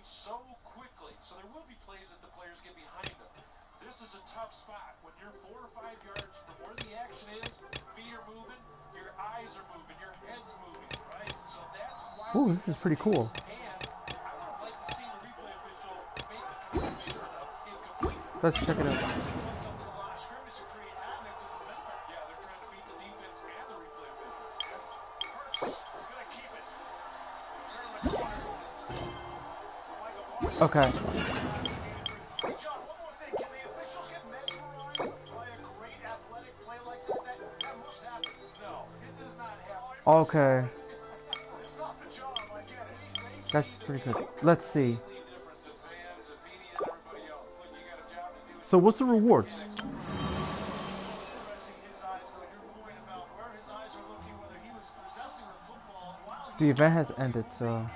So quickly, so there will be plays that the players get behind them. This is a tough spot when you're 4 or 5 yards from where the action is. Feet are moving, your eyes are moving, your head's moving, right? So that's why. Ooh, this is pretty cool. And I would have liked to see the replay official make the incomplete. Let's check it out. Okay. Okay. That's pretty good. Let's see. So what's the rewards? The event has ended, so...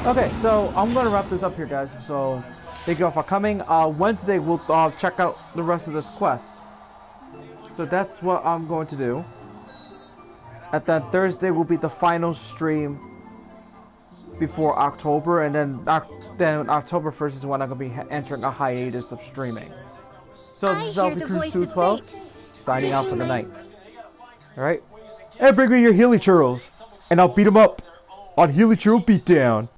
Okay, so I'm going to wrap this up here, guys. So, thank you all for coming. Wednesday, we'll check out the rest of this quest. So that's what I'm going to do. And then Thursday will be the final stream before October. And then October 1st is when I'm going to be entering a hiatus of streaming. So this is Lpcruz212 signing out for the night. Alright? And bring me your Healy Churls. And I'll beat them up on Healy Churl Beatdown.